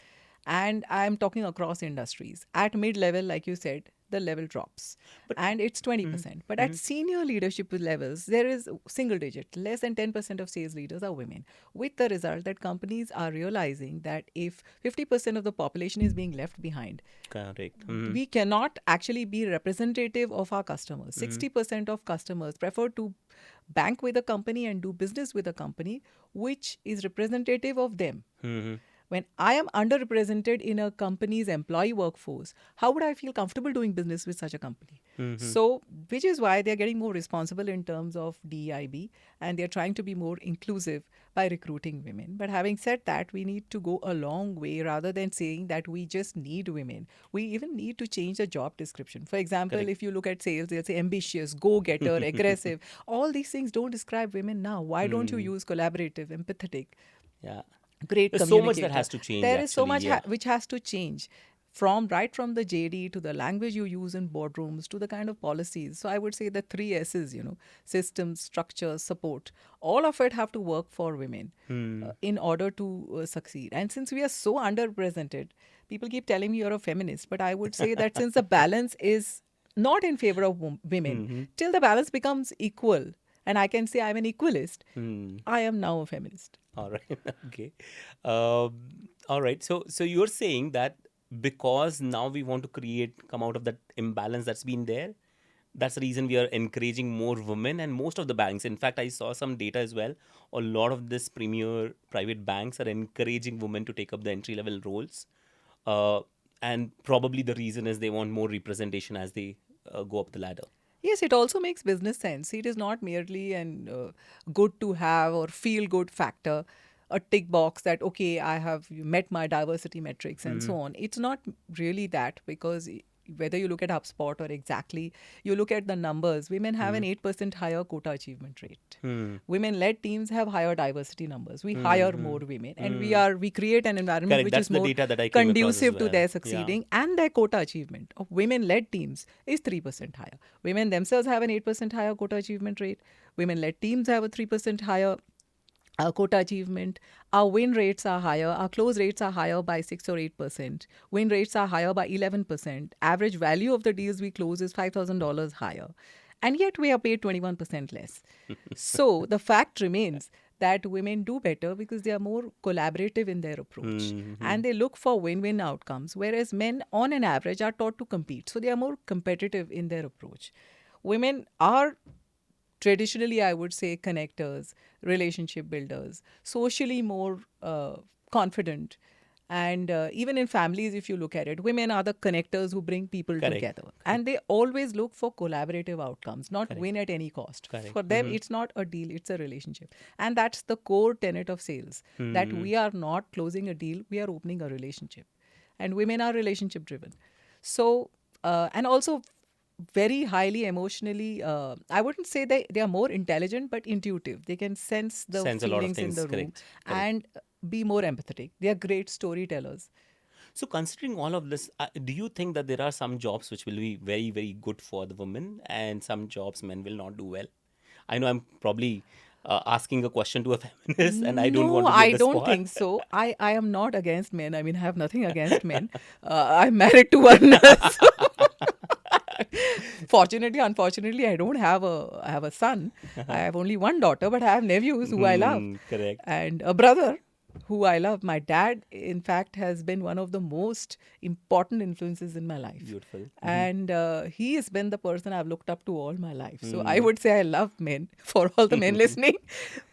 And I'm talking across industries. At mid-level, like you said, the level drops, and it's 20%. But at senior leadership levels, there is single digit. Less than 10% of sales leaders are women, with the result that companies are realizing that if 50% of the population is being left behind, Correct. we cannot actually be representative of our customers. 60% of customers prefer to bank with a company and do business with a company which is representative of them. When I am underrepresented in a company's employee workforce, how would I feel comfortable doing business with such a company? So, which is why they're getting more responsible in terms of DEIB, and they're trying to be more inclusive by recruiting women. But having said that, we need to go a long way rather than saying that we just need women. We even need to change the job description. For example, if you look at sales, they'll say ambitious, go-getter, aggressive. All these things don't describe women now. Why don't you use collaborative, empathetic? Yeah. Great There's communicator. so much that has to change. There is so much actually, which has to change, from the JD to the language you use in boardrooms to the kind of policies. So I would say the 3 S's, systems, structure, support, all of it have to work for women in order to succeed. And since we are so underrepresented, people keep telling me you're a feminist, but I would say that since the balance is not in favor of women, till the balance becomes equal, and I can say I'm an equalist, I am now a feminist. All right. Okay. All right. So you're saying that because now we want to come out of that imbalance that's been there, that's the reason we are encouraging more women, and most of the banks. In fact, I saw some data as well. A lot of this premier private banks are encouraging women to take up the entry level roles. And probably the reason is they want more representation as they go up the ladder. Yes, it also makes business sense. It is not merely an good to have or feel good factor, a tick box that, okay, I have met my diversity metrics and so on. It's not really that, because whether you look at HubSpot or exactly, you look at the numbers, women have an 8% higher quota achievement rate. Women-led teams have higher diversity numbers. We hire more women, and we create an environment Correct. which That's is more the data that I came across as conducive to well. their succeeding, and their quota achievement of women-led teams is 3% higher. Women themselves have an 8% higher quota achievement rate. Women-led teams have a 3% higher quota achievement. Our win rates are higher. Our close rates are higher by 6 or 8%. Win rates are higher by 11%. Average value of the deals we close is $5,000 higher. And yet we are paid 21% less. So the fact remains that women do better because they are more collaborative in their approach. And they look for win-win outcomes, whereas men on an average are taught to compete. So they are more competitive in their approach. Women are traditionally, I would say, connectors, relationship builders, socially more confident. And even in families, if you look at it, women are the connectors who bring people together. And they always look for collaborative outcomes, not win at any cost. For them, it's not a deal, it's a relationship. And that's the core tenet of sales, that we are not closing a deal, we are opening a relationship. And women are relationship driven. So, and also very highly emotionally, I wouldn't say they are more intelligent, but intuitive. They can sense the feelings in the room and be more empathetic. They are great storytellers. So considering all of this, do you think that there are some jobs which will be very, very good for the women, and some jobs men will not do well? I know I'm probably asking a question to a feminist, and I don't want to be I on the don't spot. think so. I am not against men. I mean, I have nothing against men. I'm married to one. Fortunately, unfortunately, I don't have a son. I have only one daughter, but I have nephews who I love. Correct. And a brother who I love. My dad, in fact, has been one of the most important influences in my life. Beautiful. And he has been the person I've looked up to all my life. So I would say I love men, for all the men listening.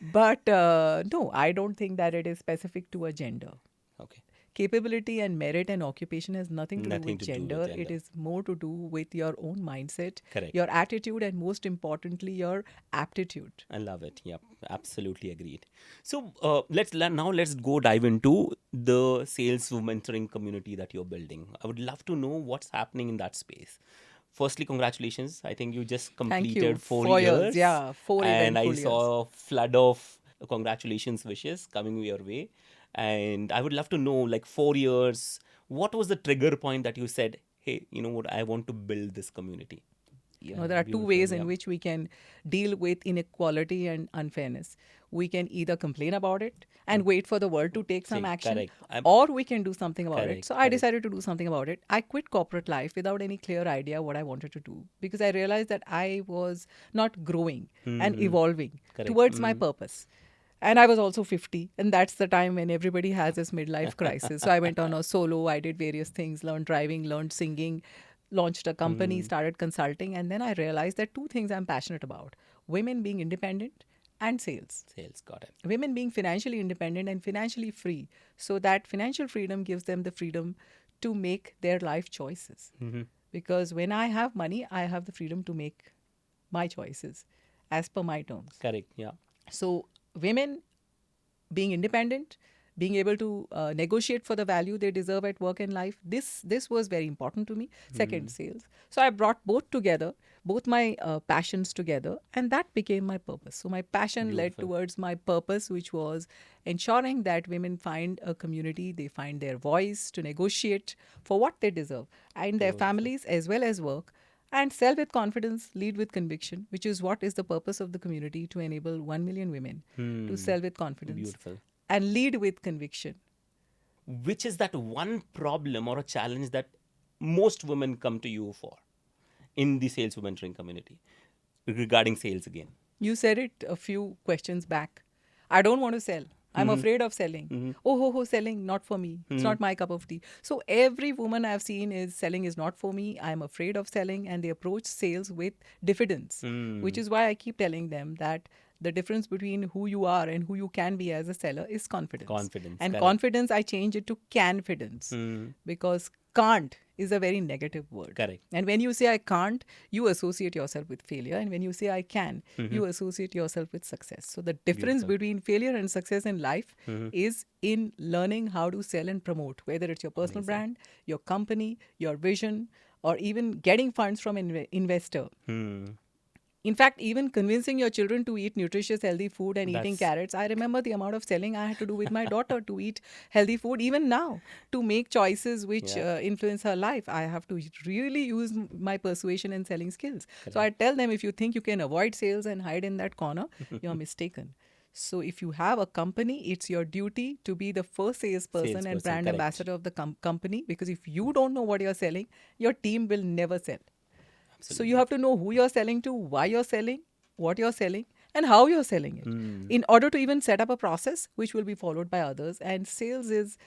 But no, I don't think that it is specific to a gender. Okay. Capability and merit and occupation has nothing to do with gender. It is more to do with your own mindset, your attitude, and most importantly, your aptitude. I love it. Yep, absolutely agreed. So let's go dive into the sales mentoring community that you're building. I would love to know what's happening in that space. Firstly, congratulations. I think you just completed 4 years. Yeah, 4 and eventful I saw a flood of congratulations wishes coming your way. And I would love to know, like, 4 years, what was the trigger point that you said, hey, you know what, I want to build this community? There are two beautiful, ways in yeah. which we can deal with inequality and unfairness. We can either complain about it and wait for the world to take some See, action, correct. or we can do something about it. Correct, So I correct. decided to do something about it. I quit corporate life without any clear idea what I wanted to do, because I realized that I was not growing and evolving Correct. towards my purpose. And I was also 50, and that's the time when everybody has this midlife crisis. So I went on a solo, I did various things, learned driving, learned singing, launched a company, started consulting, and then I realized that two things I'm passionate about: women being independent and sales. Sales, got it. Women being financially independent and financially free, so that financial freedom gives them the freedom to make their life choices. Because when I have money, I have the freedom to make my choices as per my terms. Correct, yeah. So women being independent, being able to negotiate for the value they deserve at work and life, this was very important to me. Second, sales. So I brought both together, both my passions together, and that became my purpose. So my passion led towards my purpose, which was ensuring that women find a community, they find their voice to negotiate for what they deserve and their families as well as work. And sell with confidence, lead with conviction, which is what is the purpose of the community, to enable 1 million women to sell with confidence Beautiful. and lead with conviction. Which is that one problem or a challenge that most women come to you for in the sales mentoring community regarding sales again? You said it a few questions back. I don't want to sell. I'm afraid of selling. Selling, not for me. It's not my cup of tea. So every woman I've seen is selling is not for me. I'm afraid of selling, and they approach sales with diffidence, which is why I keep telling them that the difference between who you are and who you can be as a seller is confidence. Confidence, And correct. confidence, I change it to canfidence, because can't is a very negative word. Correct. And when you say I can't, you associate yourself with failure. And when you say I can, you associate yourself with success. So the difference between failure and success in life is in learning how to sell and promote, whether it's your personal brand, your company, your vision, or even getting funds from investor. In fact, even convincing your children to eat nutritious, healthy food and eating carrots. I remember the amount of selling I had to do with my daughter to eat healthy food. Even now, to make choices which influence her life, I have to really use my persuasion and selling skills. So I tell them, if you think you can avoid sales and hide in that corner, you're mistaken. So if you have a company, it's your duty to be the first salesperson and brand correct. ambassador of the company. Because if you don't know what you're selling, your team will never sell. So you have to know who you're selling to, why you're selling, what you're selling, and how you're selling it, in order to even set up a process which will be followed by others. And sales is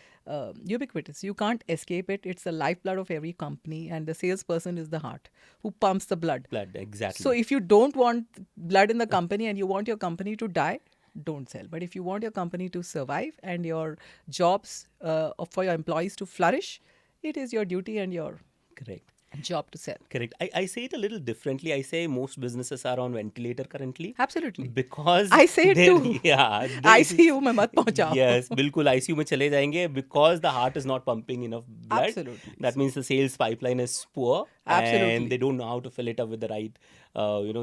ubiquitous. You can't escape it. It's the lifeblood of every company, and the salesperson is the heart who pumps the blood. Exactly. So if you don't want blood in the company and you want your company to die, don't sell. But if you want your company to survive and your jobs for your employees to flourish, it is your duty and your Correct. job to sell. Correct. I say it a little differently. I say most businesses are on ventilator currently. Absolutely. Because I say it too. Yeah. ICU में मत पहुंचाओ. Yes, बिल्कुल ICU में चले जाएंगे because the heart is not pumping enough blood. Absolutely. That means the sales pipeline is poor. Absolutely. And they don't know how to fill it up with the right,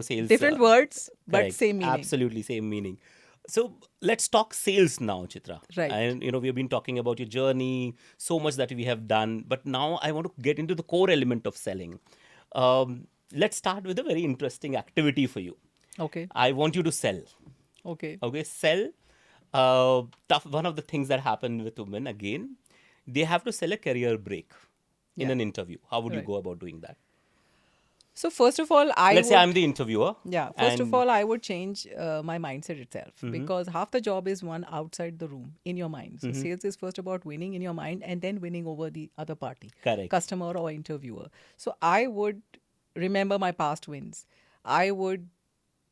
sales. Different words, but correct. same meaning. Absolutely same meaning. So let's talk sales now, Chitra. Right. And we've been talking about your journey, so much that we have done. But now I want to get into the core element of selling. Let's start with a very interesting activity for you. Okay. I want you to sell. Okay. Okay, sell. One of the things that happen with women, again, they have to sell a career break in an interview. How would you Right. go about doing that? So first of all, Let's say I'm the interviewer. Yeah. First of all, I would change my mindset itself, because half the job is won outside the room in your mind. So sales is first about winning in your mind and then winning over the other party, Correct. customer or interviewer. So I would remember my past wins. I would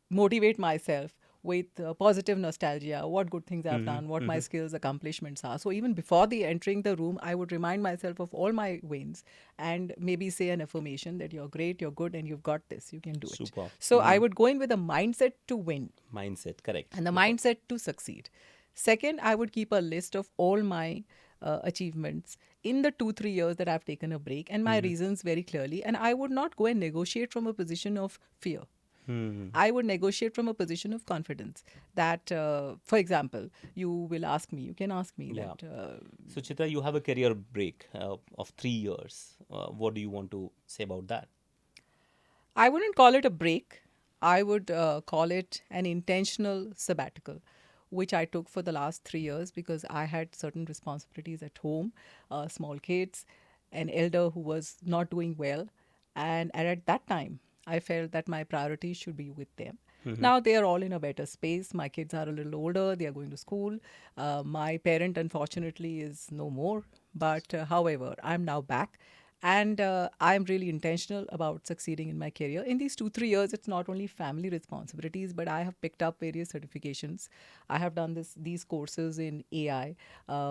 motivate myself with positive nostalgia, what good things I've done, what my skills, accomplishments are. So even before the entering the room, I would remind myself of all my wins and maybe say an affirmation that you're great, you're good, and you've got this, you can do it. Super. So I would go in with a mindset to win Mindset, correct. and the mindset to succeed. Second, I would keep a list of all my achievements in the 2-3 years that I've taken a break, and my reasons very clearly. And I would not go and negotiate from a position of fear. I would negotiate from a position of confidence that, for example, you will ask me, you can ask me that. So, Chitra, you have a career break of 3 years. What do you want to say about that? I wouldn't call it a break. I would call it an intentional sabbatical, which I took for the last 3 years because I had certain responsibilities at home, small kids, an elder who was not doing well. And at that time, I felt that my priority should be with them. Now they are all in a better space. My kids are a little older. They are going to school. My parent, unfortunately, is no more. But however, I'm now back. And I'm really intentional about succeeding in my career. In these 2-3 years, it's not only family responsibilities, but I have picked up various certifications. I have done these courses in AI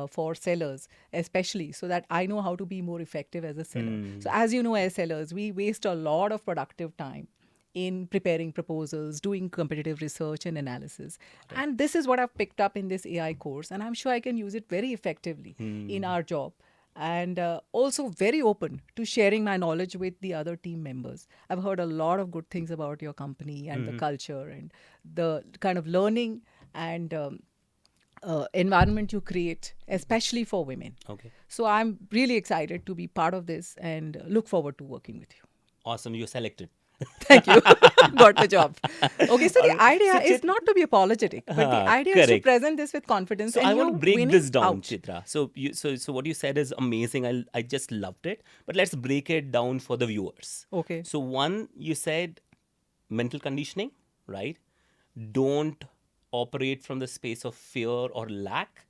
for sellers, especially so that I know how to be more effective as a seller. So as you know, as sellers, we waste a lot of productive time in preparing proposals, doing competitive research and analysis. And this is what I've picked up in this AI course. And I'm sure I can use it very effectively in our job. And also very open to sharing my knowledge with the other team members. I've heard a lot of good things about your company and the culture and the kind of learning and environment you create, especially for women. Okay. So I'm really excited to be part of this and look forward to working with you. Awesome. You're selected. Thank you. Got the job. Okay, so the idea is not to be apologetic, but the idea is to correct. present this with confidence. So and I want to break winning this down, out. Chitra. So what you said is amazing. I just loved it. But let's break it down for the viewers. Okay. So one, you said mental conditioning, right? Don't operate from the space of fear or lack.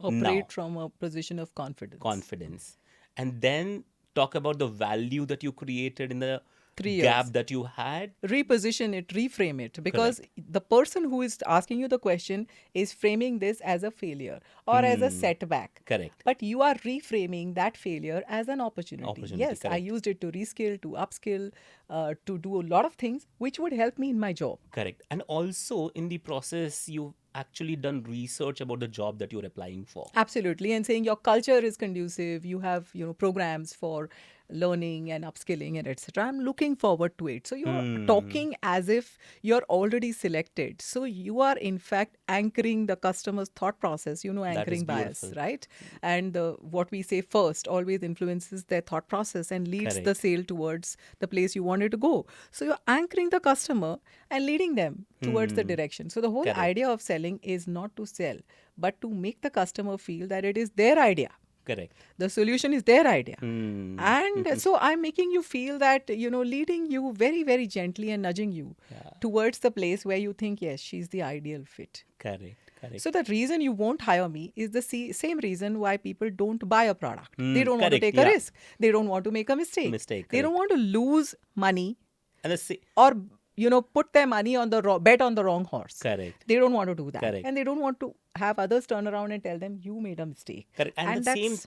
Operate from a position of Confidence. And then talk about the value that you created in the 3 years. gap that you had. Reposition it, reframe it, because the person who is asking you the question is framing this as a failure or as a setback. Correct. But you are reframing that failure as an opportunity. Yes, I correct. used it to reskill, to upskill, to do a lot of things which would help me in my job. Correct. And also in the process, you've actually done research about the job that you're applying for. Absolutely. And saying your culture is conducive, you have, programs for learning and upskilling and etc. I'm looking forward to it. So you're talking as if you're already selected. So you are in fact anchoring the customer's thought process, anchoring bias, beautiful. right? And what we say first always influences their thought process and leads the Correct. sale towards the place you wanted to go. So you're anchoring the customer and leading them towards the direction. So the whole Correct. idea of selling is not to sell, but to make the customer feel that it is their idea. Correct. The solution is their idea. And so I'm making you feel that, leading you very, very gently and nudging you towards the place where you think, yes, she's the ideal fit. Correct. Correct. So the reason you won't hire me is the same reason why people don't buy a product. They don't want to correct, take a risk. They don't want to make a mistake. They don't want to lose money And the or put their money on the bet on the wrong horse. Correct. They don't want to do that. Correct. And they don't want to have others turn around and tell them you made a mistake. Correct. And the that's same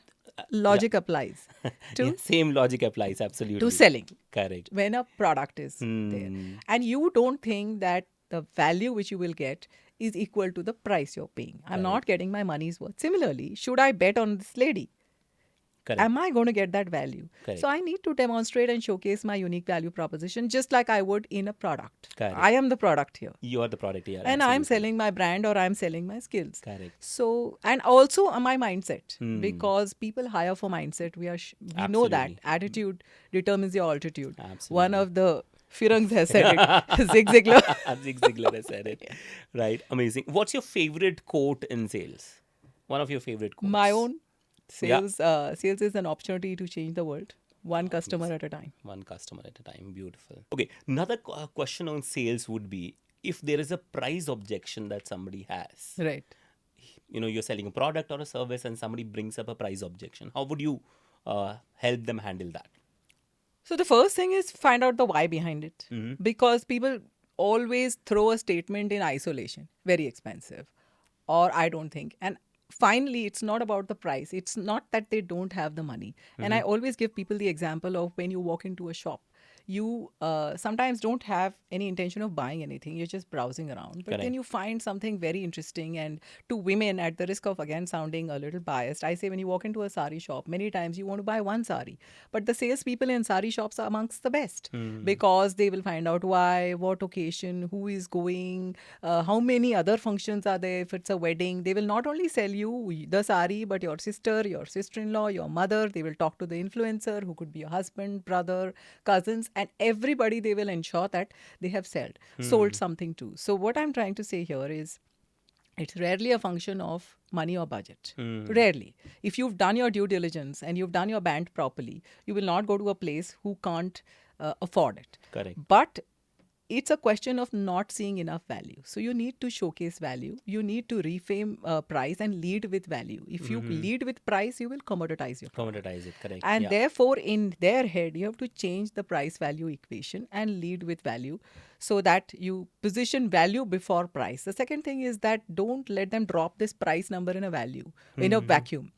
logic applies to Yeah, same logic applies absolutely to selling Correct. when a product is there. And you don't think that the value which you will get is equal to the price you're paying. I'm not getting my money's worth. Similarly, should I bet on this lady? Correct. Am I going to get that value? Correct. So I need to demonstrate and showcase my unique value proposition just like I would in a product. Correct. I am the product here. You are the product here. And I'm absolutely. selling my brand or I'm selling my skills. Correct. So, and also my mindset, because people hire for mindset. We know that Absolutely. attitude determines your altitude. Absolutely. One of the Firangs has said it. Zig Ziglar. Zig Ziglar has said it. Right. Amazing. What's your favorite quote in sales? One of your favorite quotes. My own Yeah. sales is an opportunity to change the world, one customer at a time. One customer at a time. Beautiful. Okay. Another question on sales would be if there is a price objection that somebody has. Right. You're selling a product or a service and somebody brings up a price objection. How would you help them handle that? So the first thing is find out the why behind it. Because people always throw a statement in isolation, very expensive, or I don't think. And finally, it's not about the price. It's not that they don't have the money. And I always give people the example of when you walk into a shop. You sometimes don't have any intention of buying anything. You're just browsing around. But Correct. then you find something very interesting. And to women, at the risk of again sounding a little biased, I say when you walk into a sari shop, many times you want to buy one sari. But the salespeople in sari shops are amongst the best because they will find out why, what occasion, who is going, how many other functions are there. If it's a wedding, they will not only sell you the sari, but your sister, your sister-in-law, your mother. They will talk to the influencer who could be your husband, brother, cousins. and everybody they will ensure that they have sold something to. So what I'm trying to say here is, it's rarely a function of money or budget. Rarely. If you've done your due diligence and you've done your band properly, you will not go to a place who can't afford it. Correct. But it's a question of not seeing enough value. So you need to showcase value. You need to reframe price and lead with value. If you lead with price, you will commoditize your product. Commoditize it, correct. And yeah. therefore, in their head, you have to change the price value equation and lead with value so that you position value before price. The second thing is that don't let them drop this price number in a vacuum.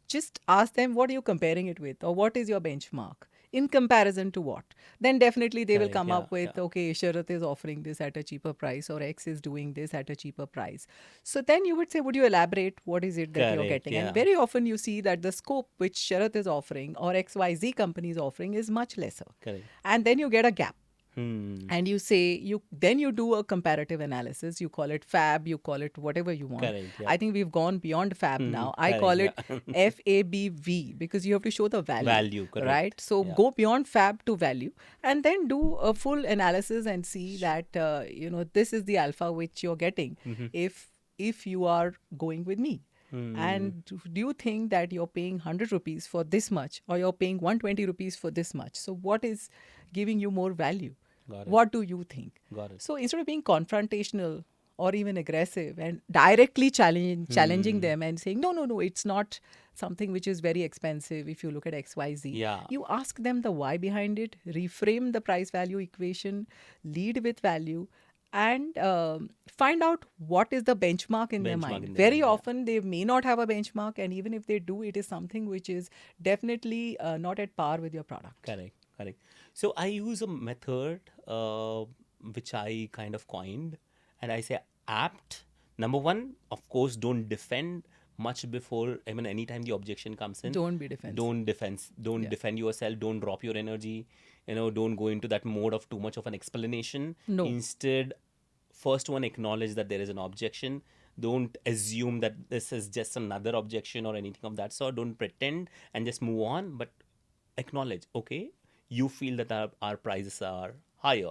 Just ask them, what are you comparing it with, or what is your benchmark? In comparison to what? Then definitely they will Correct, come up yeah, with, okay, Sharat is offering this at a cheaper price, or X is doing this at a cheaper price. So then you would say, would you elaborate what is it that you're Correct, getting? yeah. And very often you see that the scope which Sharat is offering or XYZ company is offering is much lesser. Correct. And then you get a gap. Hmm. And you say, then you do a comparative analysis. You call it FAB, you call it whatever you want. Correct, yeah. I think we've gone beyond FAB now. I call it yeah. FABV because you have to show the value. Value, correct. Right? So Yeah. go beyond FAB to value and then do a full analysis and see that, this is the alpha which you're getting if you are going with me. And do you think that you're paying 100 rupees for this much, or you're paying 120 rupees for this much? So what is giving you more value? Got it. What do you think? Got it. So instead of being confrontational or even aggressive and directly challenging them and saying, no, it's not something which is very expensive if you look at XYZ. Yeah. You ask them the why behind it, reframe the price value equation, lead with value, and find out what is the benchmark in their mind. Very often they may not have a benchmark, and even if they do, it is something which is definitely not at par with your product. Correct. So I use a method which I kind of coined, and I say apt. Number one, of course, don't defend much before. I mean, anytime the objection comes in, Don't be defensive. Don't defend yourself. Don't drop your energy. Don't go into that mode of too much of an explanation. No. Instead, first one, acknowledge that there is an objection. Don't assume that this is just another objection or anything of that sort. Don't pretend and just move on, but acknowledge, okay, you feel that our prices are higher,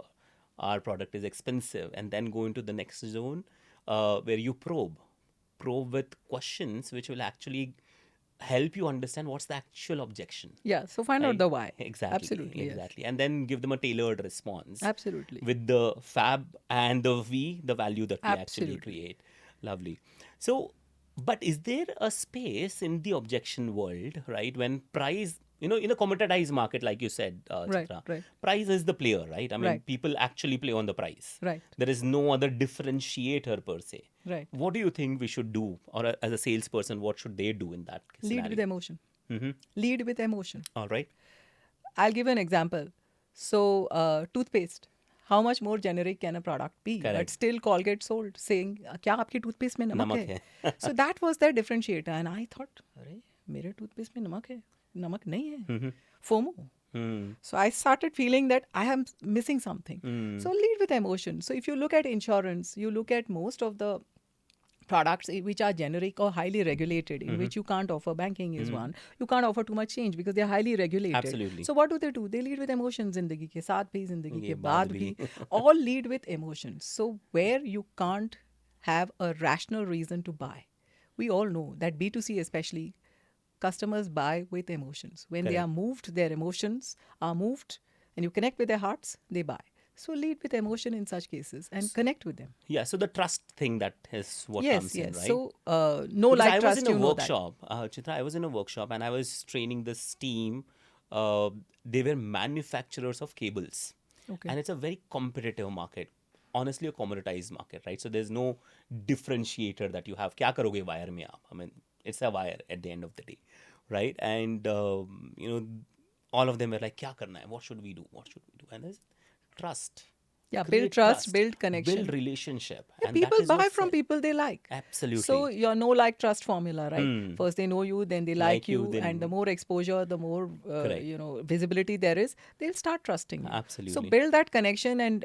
our product is expensive, and then go into the next zone where you probe with questions which will actually help you understand what's the actual objection. Yeah, so find out the why. Exactly. Absolutely. Yes. Exactly. And then give them a tailored response. Absolutely. With the FAB and the V, the value that we Absolutely. actually create. Lovely. So, but is there a space in the objection world, right, when price, in a commoditized market, like you said, Chitra, right. price is the player, right? I mean, Right. people actually play on the price. Right. There is no other differentiator per se. Right. What do you think we should do? Or as a salesperson, what should they do in that scenario? Lead with emotion. Lead with emotion. All right. I'll give an example. So, toothpaste. How much more generic can a product be? Correct. But still Colgate sold, saying, क्या आपकी toothpaste में नमक नमक है? So that was their differentiator. And I thought, अरे मेरे toothpaste में नमक है, नमक नहीं है. FOMO. So I started feeling that I am missing something. So lead with emotion. So if you look at insurance, you look at most of the products which are generic or highly regulated, in which you can't offer. Banking is one. You can't offer too much change because they're highly regulated. Absolutely. So what do? They lead with emotions. Zindagi ke saath bhi, zindagi ये ke बाद baad भी. bhi. All lead with emotions. So where you can't have a rational reason to buy. We all know that B2C especially, customers buy with emotions. When they Correct. are moved, their emotions are moved, and you connect with their hearts, they buy. So lead with emotion in such cases and connect with them. Yeah, so the trust thing, that is what Yes, comes in, right? So no Because like I trust, was in a you know that. workshop, Chitra, I was in a workshop and I was training this team. They were manufacturers of cables. Okay. And it's a very competitive market. Honestly, a commoditized market, right? So there's no differentiator that you have. क्या करोगे wire में आप? I mean, it's a wire at the end of the day, right? And, all of them were like, क्या करना है? What should we do? And there's trust. Yeah, build create trust, build connection. build relationship. Yeah, And that people is what buy from sell. people they like. Absolutely. So your know, like, trust formula, right? Hmm. First they know you, then they Like like you, you, then- and the more exposure, the more Correct. visibility there is, they'll start trusting you. Absolutely. So build that connection and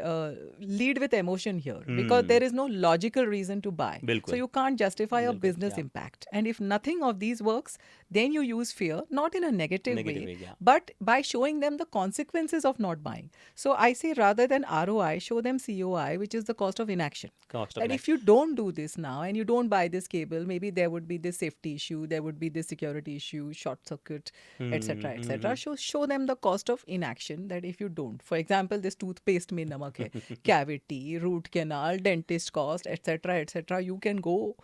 lead with emotion here, because there is no logical reason to buy. Bilkul. So you can't justify a Bilkul, business yeah. impact. And if nothing of these works, then you use fear, not in a negative Negative way, way, yeah. but by showing them the consequences of not buying. So I say, rather than ROI, show them COI, which is the cost of inaction. Cost of That if you don't do this now and you don't buy this cable, maybe there would be this safety issue, there would be this security issue, short circuit, etc., etc. So show them the cost of inaction, that if you don't, for example, this toothpaste mein namak hai, cavity, root canal, dentist cost, etc., etc. You can go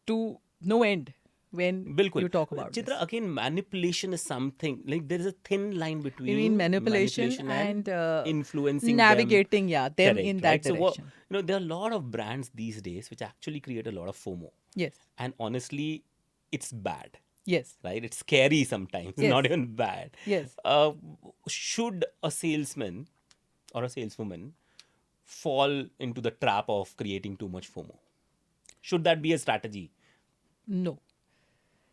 to no end when Bilkul. you talk about Chitra, this. again, manipulation is something, like there is a thin line between You mean manipulation and influencing navigating, them. them Correct, in that right? So direction. there are a lot of brands these days which actually create a lot of FOMO. Yes. And honestly, it's bad. Yes. Right? It's scary sometimes, Yes. not even bad. Yes. Should a salesman or a saleswoman fall into the trap of creating too much FOMO? Should that be a strategy? No.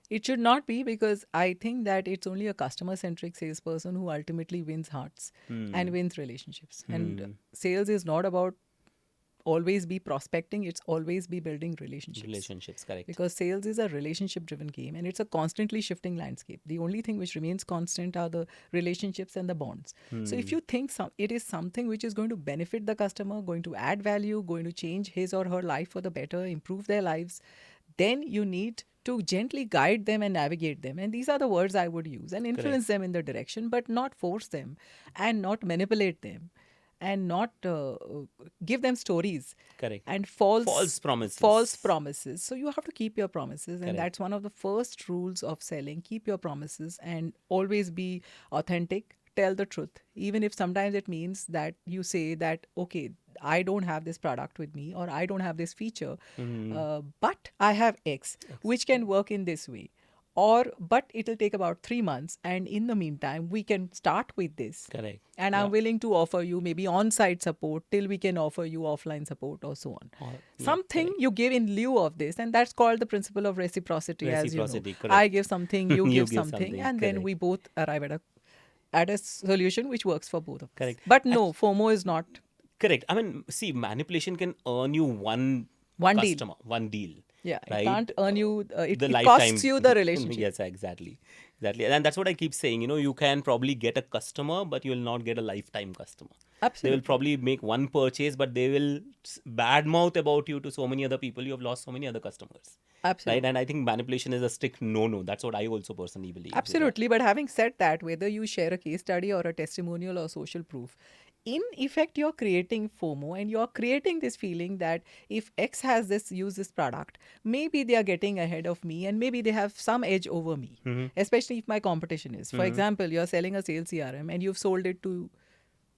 It should not be, because I think that it's only a customer-centric salesperson who ultimately wins hearts and wins relationships. And sales is not about always be prospecting, it's always be building relationships. Relationships, correct. Because sales is a relationship-driven game and it's a constantly shifting landscape. The only thing which remains constant are the relationships and the bonds. So if you think it is something which is going to benefit the customer, going to add value, going to change his or her life for the better, improve their lives, then you need to gently guide them and navigate them. And these are the words I would use, and influence them in the direction, but not force them and not manipulate them and not give them stories. Correct. And False promises. False promises. So you have to keep your promises. And Correct. that's one of the first rules of selling. Keep your promises and always be authentic. Tell the truth. Even if sometimes it means that you say that, okay, I don't have this product with me, or I don't have this feature, but I have X, which can work in this way. But it'll take about 3 months. And in the meantime, we can start with this. Correct. And I'm willing to offer you maybe on-site support till we can offer you offline support or so on. Something you give in lieu of this. And that's called the principle of reciprocity. As you know. Correct. I give something, you You give give something. something, And then correct. we both arrive at a solution which works for both of us. Correct. But no, FOMO is not. Correct. I mean, see, manipulation can earn you one One deal. customer, one deal. Yeah, right? it can't earn you, it lifetime- costs you the relationship. Yes, exactly. And that's what I keep saying. You can probably get a customer, but you will not get a lifetime customer. Absolutely. They will probably make one purchase, but they will badmouth about you to so many other people. You have lost so many other customers. Absolutely. Right? And I think manipulation is a strict no-no. That's what I also personally believe. Absolutely. But having said that, whether you share a case study or a testimonial or social proof, in effect, you're creating FOMO and you're creating this feeling that if X has this, use this product, maybe they are getting ahead of me and maybe they have some edge over me, especially if my competition is. For example, you're selling a sales CRM and you've sold it to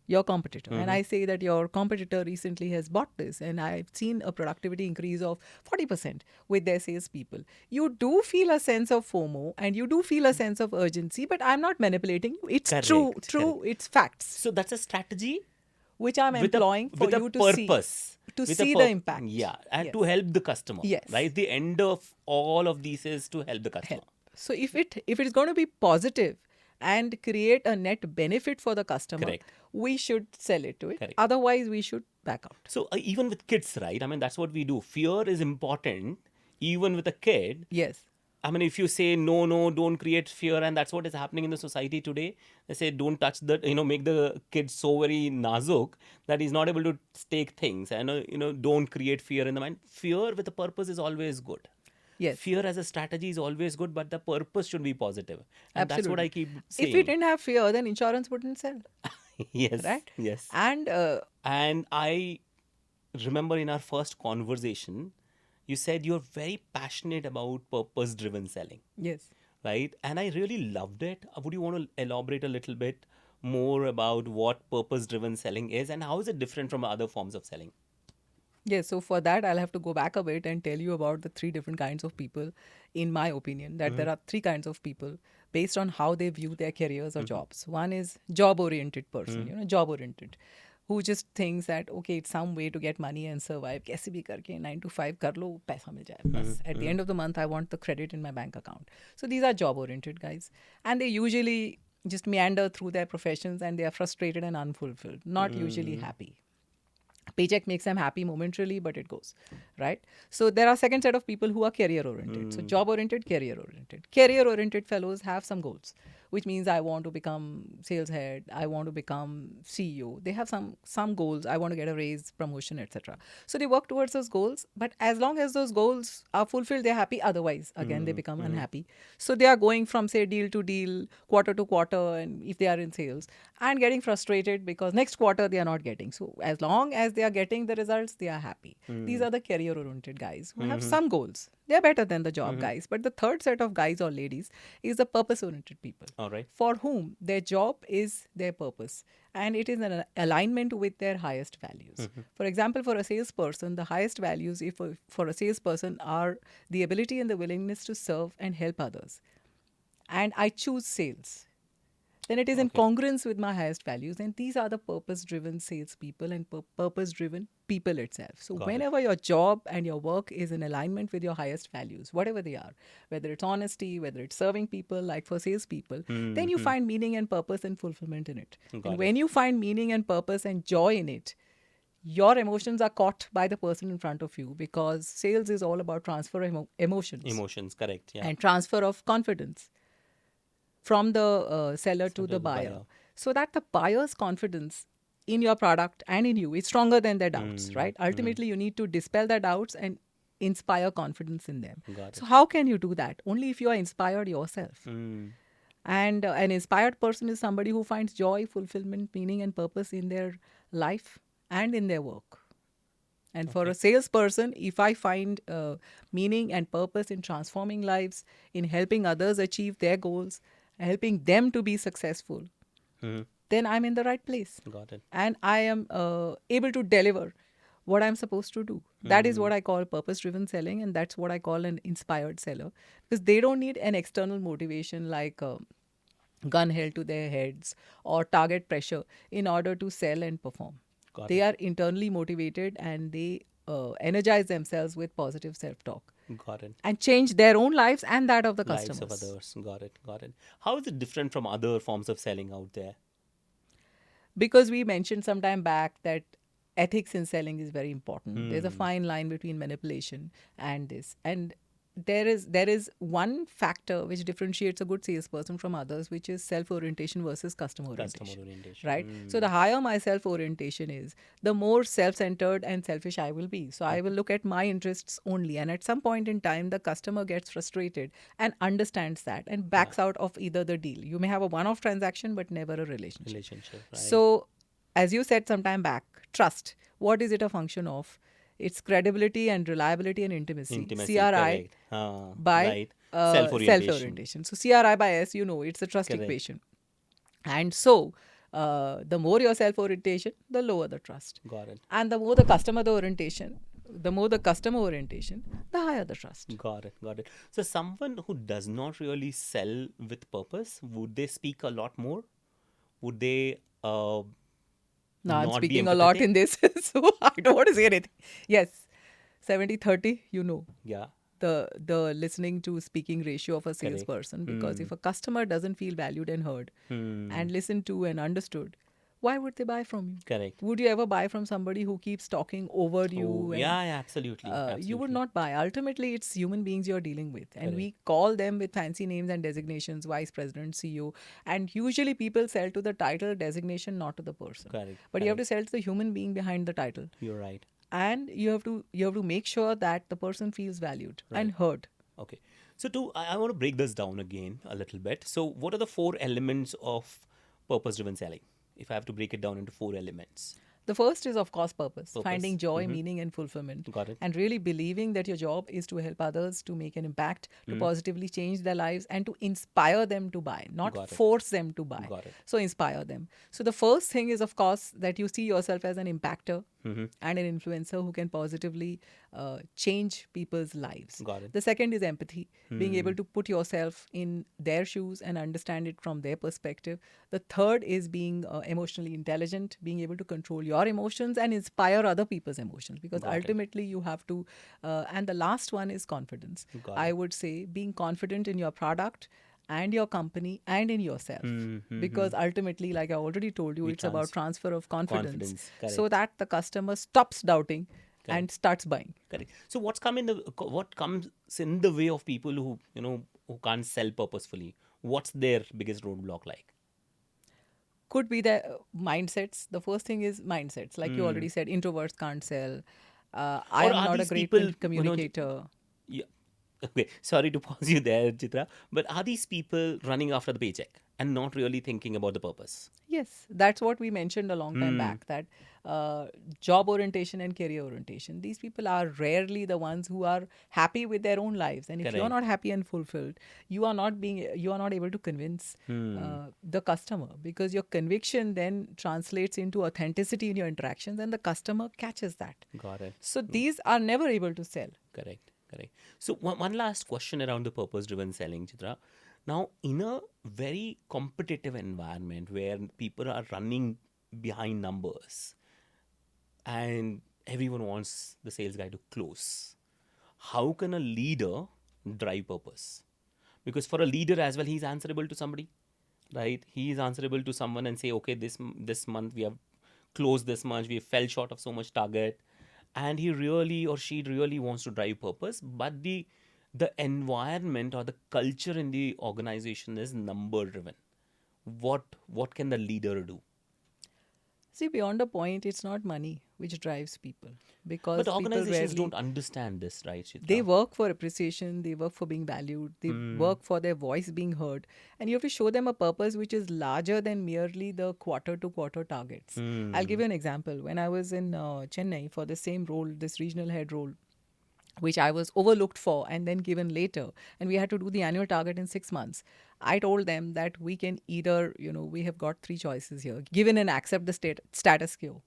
your competitor. And I say that your competitor recently has bought this and I've seen a productivity increase of 40% with their salespeople. You do feel a sense of FOMO and you do feel a sense of urgency, but I'm not manipulating you. It's Correct, true, correct. it's facts, So that's a strategy which I'm employing for with you a to purpose. see, to With a see the impact. Yeah, and Yes. to help the customer. Yes. Right? The end of all of these is to help the customer. Help. So if it's going to be positive and create a net benefit for the customer, Correct. we should sell it to it. Correct. Otherwise, we should back out. So even with kids, right? I mean, that's what we do. Fear is important, even with a kid. Yes. I mean, if you say no, don't create fear, and that's what is happening in the society today. They say don't touch the, make the kid so very nazuk that he's not able to take things, and don't create fear in the mind. Fear with a purpose is always good. Yes. Fear as a strategy is always good, but the purpose should be positive, and that's what I keep saying. If we didn't have fear, then insurance wouldn't sell, Yes, right? yes. And And I remember in our first conversation, you said you're very passionate about purpose-driven selling, yes. right? And I really loved it. Would you want to elaborate a little bit more about what purpose-driven selling is and how is it different from other forms of selling? Yes, so for that, I'll have to go back a bit and tell you about the 3 different kinds of people, in my opinion, that there are 3 kinds of people based on how they view their careers or jobs. One is job-oriented person, job-oriented. who just thinks that okay, it's some way to get money and survive. कैसे भी करके 9 to 5 कर लो, पैसा मिल जाए बस. At the end of the month, I want the credit in my bank account. So these are job-oriented guys, and they usually just meander through their professions, and they are frustrated and unfulfilled, not usually happy. Paycheck makes them happy momentarily, but it goes, right? So there are second set of people who are career oriented. So job oriented, career oriented. Career oriented fellows have some goals, which means I want to become sales head, I want to become CEO. They have some goals. I want to get a raise, promotion, etc. So they work towards those goals, but as long as those goals are fulfilled, they're happy. Otherwise, again, they become unhappy. So they are going from say deal to deal, quarter to quarter, and if they are in sales, and getting frustrated because next quarter they are not getting. So as long as they are getting the results, they are happy. These are the career oriented guys who have some goals. They are better than the job guys. But the third set of guys or ladies is the purpose oriented people. All right. For whom their job is their purpose, and it is an alignment with their highest values. For example, for a salesperson, the highest values for a salesperson are the ability and the willingness to serve and help others. And I choose sales. Then it is in congruence with my highest values. And these are the purpose-driven salespeople and purpose-driven people itself. So whenever your job and your work is in alignment with your highest values, whatever they are, whether it's honesty, whether it's serving people, like for salespeople, then you find meaning and purpose and fulfillment in it. And when you find meaning and purpose and joy in it, your emotions are caught by the person in front of you, because sales is all about transfer of emotions. Emotions, correct. Yeah. And transfer of confidence from the seller to the buyer. So that the buyer's confidence in your product and in you is stronger than their doubts, right? Ultimately, you need to dispel their doubts and inspire confidence in them. So how can you do that? Only if you are inspired yourself. And an inspired person is somebody who finds joy, fulfillment, meaning and purpose in their life and in their work. And for a salesperson, if I find meaning and purpose in transforming lives, in helping others achieve their goals, helping them to be successful, then I'm in the right place. Got it. And I am able to deliver what I'm supposed to do. That is what I call purpose-driven selling, and that's what I call an inspired seller, because they don't need an external motivation like gun held to their heads or target pressure in order to sell and perform. They are internally motivated, and they energize themselves with positive self-talk. Got it. And change their own lives and that of the customers. Lives of others. Got it. How is it different from other forms of selling out there? Because we mentioned some time back that ethics in selling is very important. There's a fine line between manipulation and this. And there is one factor which differentiates a good salesperson from others, which is self-orientation versus customer orientation. Right? So the higher my self-orientation is, the more self-centered and selfish I will be. So I will look at my interests only. And at some point in time, the customer gets frustrated and understands that and backs out of either the deal. You may have a one-off transaction, but never a relationship. Right. So as you said some time back, trust. What is it a function of? It's credibility and reliability and intimacy. CRI by self-orientation. So CRI by S, it's a trust equation. And so the more your self-orientation, the lower the trust. Got it. And the more the customer orientation, the higher the trust. Got it. So someone who does not really sell with purpose, would they speak a lot more? Would they... No, I'm speaking a lot in this, so I don't want to say anything. Yes, 70-30, Yeah. The listening to speaking ratio of a salesperson. Because if a customer doesn't feel valued and heard and listened to and understood, why would they buy from you? Correct. Would you ever buy from somebody who keeps talking over you? Absolutely. You would not buy. Ultimately, it's human beings you're dealing with. And we call them with fancy names and designations, vice president, CEO. And usually people sell to the title designation, not to the person. Correct. But you have to sell to the human being behind the title. You're right. And you have to make sure that the person feels valued and heard. Okay. So I want to break this down again a little bit. So what are the 4 elements of purpose-driven selling? If I have to break it down into 4 elements. The first is, of course, purpose. Finding joy, meaning and fulfillment. Got it. And really believing that your job is to help others, to make an impact, to positively change their lives, and to inspire them to buy, not force them to buy. Got it. So inspire them. So the first thing is, of course, that you see yourself as an impactor and an influencer who can positively change people's lives. Got it. The second is empathy, being able to put yourself in their shoes and understand it from their perspective. The third is being emotionally intelligent, being able to control your emotions and inspire other people's emotions, because Got it. ultimately you have to. And the last one is confidence. Got I it. would say being confident in your product and your company and in yourself, because ultimately, like I already told you, it's about transfer of confidence, Correct. so that the customer stops doubting and starts buying. Correct. So what comes in the way of people who who can't sell purposefully? What's their biggest roadblock like? Could be the mindsets. The first thing is mindsets, like you already said, introverts can't sell. I Or am are not a these great people, communicator. Yeah. Okay, sorry to pause you there, Chitra. But are these people running after the paycheck and not really thinking about the purpose? Yes, that's what we mentioned a long time back, that job orientation and career orientation. These people are rarely the ones who are happy with their own lives. And if you're Correct. not happy and fulfilled, you are not able to convince the customer, because your conviction then translates into authenticity in your interactions, and the customer catches that. Got it. So these are never able to sell. Correct. So one last question around the purpose-driven selling, Chitra. Now, in a very competitive environment where people are running behind numbers and everyone wants the sales guy to close, how can a leader drive purpose? Because for a leader as well, he's answerable to somebody, right? He is answerable to someone and say, okay, this month we have closed this much, we fell short of so much target, and he really or she really wants to drive purpose, but the environment or the culture in the organization is number driven. What can the leader do? See, beyond a point, it's not money which drives people, because But people organizations rarely, don't understand this, right, Chitra? they work for appreciation, they work for being valued, they work for their voice being heard, and you have to show them a purpose which is larger than merely the quarter to quarter targets. I'll give you an example. When I was in Chennai for the same role, this regional head role, which I was overlooked for and then given later, and we had to do the annual target in 6 months. I told them that we can either, we have got 3 choices here: give in and accept the status quo,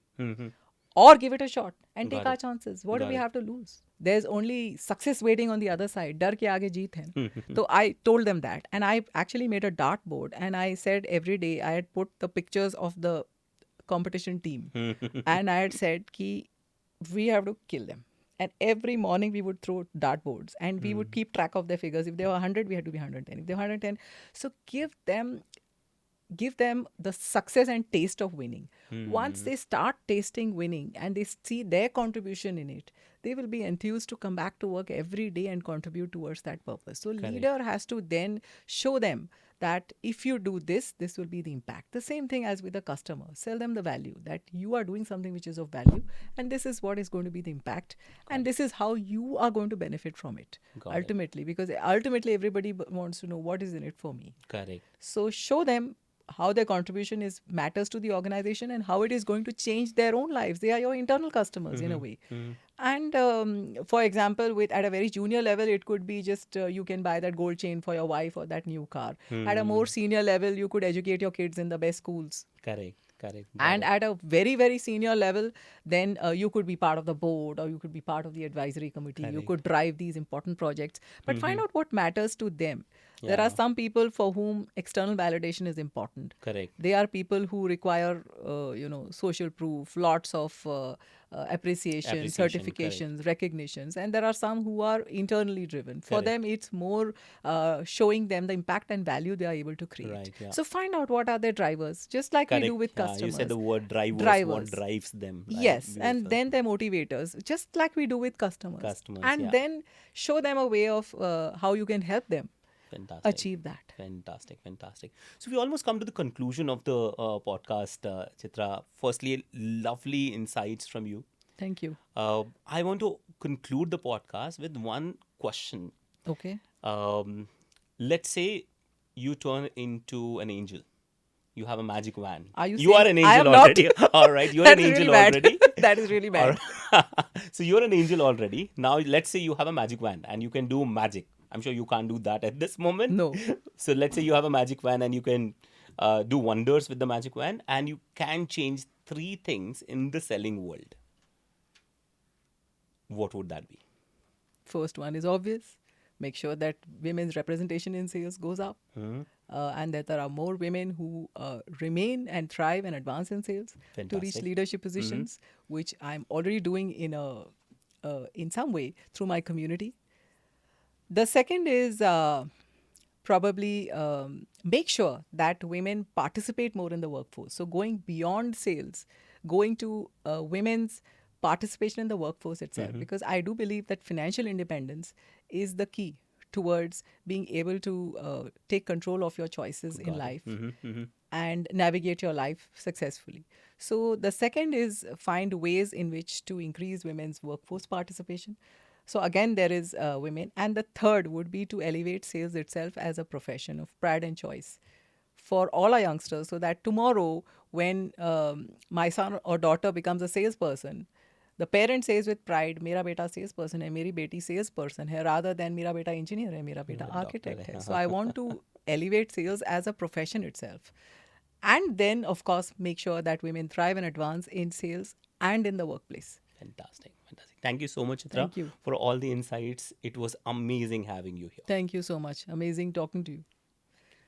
or give it a shot and take our chances. What do we have to lose? There's only success waiting on the other side. Dar ke aage jeet hai. So I told them that, and I actually made a dartboard, and I said every day I had put the pictures of the competition team, and I had said ki we have to kill them. And every morning we would throw dartboards, and we would keep track of their figures. If they were 100, we had to be 110. If they were 110, so give them the success and taste of winning. Once they start tasting winning and they see their contribution in it, they will be enthused to come back to work every day and contribute towards that purpose. So leader has to then show them that if you do this, this will be the impact. The same thing as with the customer. Sell them the value, that you are doing something which is of value, and this is what is going to be the impact, and this is how you are going to benefit from it ultimately, because ultimately everybody wants to know what is in it for me. Correct. So show them how their contribution matters to the organization and how it is going to change their own lives. They are your internal customers in a way. And for example, at a very junior level, it could be just you can buy that gold chain for your wife or that new car. At a more senior level, you could educate your kids in the best schools. Correct. And at a very, very senior level, then you could be part of the board, or you could be part of the advisory committee. You could drive these important projects, but find out what matters to them. There are some people for whom external validation is important. Correct. They are people who require, social proof, lots of appreciation, certifications, recognitions. And there are some who are internally driven. For them, it's more showing them the impact and value they are able to create. Right, yeah. So find out what are their drivers, just like we do with customers. You said the word drivers. What drives them. Right? Yes, Beautiful. and then their motivators, just like we do with customers. And then show them a way of how you can help them achieve that. Fantastic. So we almost come to the conclusion of the podcast, Chitra. Firstly, lovely insights from you. Thank you. I want to conclude the podcast with one question. Okay. Let's say you turn into an angel. You have a magic wand. You are an angel already. All right, you're an angel really already. That is really bad. So you're an angel already. Now let's say you have a magic wand and you can do magic. I'm sure you can't do that at this moment. No. So let's say you have a magic wand and you can do wonders with the magic wand, and you can change 3 things in the selling world. what would that be? First one is obvious. Make sure that women's representation in sales goes up, and that there are more women who remain and thrive and advance in sales to reach Fantastic. leadership positions, which I'm already doing in some way through my community. The second is probably make sure that women participate more in the workforce. So going beyond sales, going to women's participation in the workforce itself, because I do believe that financial independence is the key towards being able to take control of your choices in life and navigate your life successfully. So the second is find ways in which to increase women's workforce participation. So again, there is women. And the third would be to elevate sales itself as a profession of pride and choice for all our youngsters, so that tomorrow when my son or daughter becomes a salesperson, the parent says with pride, मेरा बेटा salesperson है, मेरी बेटी salesperson है, rather than मेरा बेटा engineer है, मेरा बेटा architect है. So I want to elevate sales as a profession itself. And then, of course, make sure that women thrive and advance in sales and in the workplace. Fantastic. Fantastic. Thank you so much, Chitra, Thank you. for all the insights. It was amazing having you here. Thank you so much. Amazing talking to you.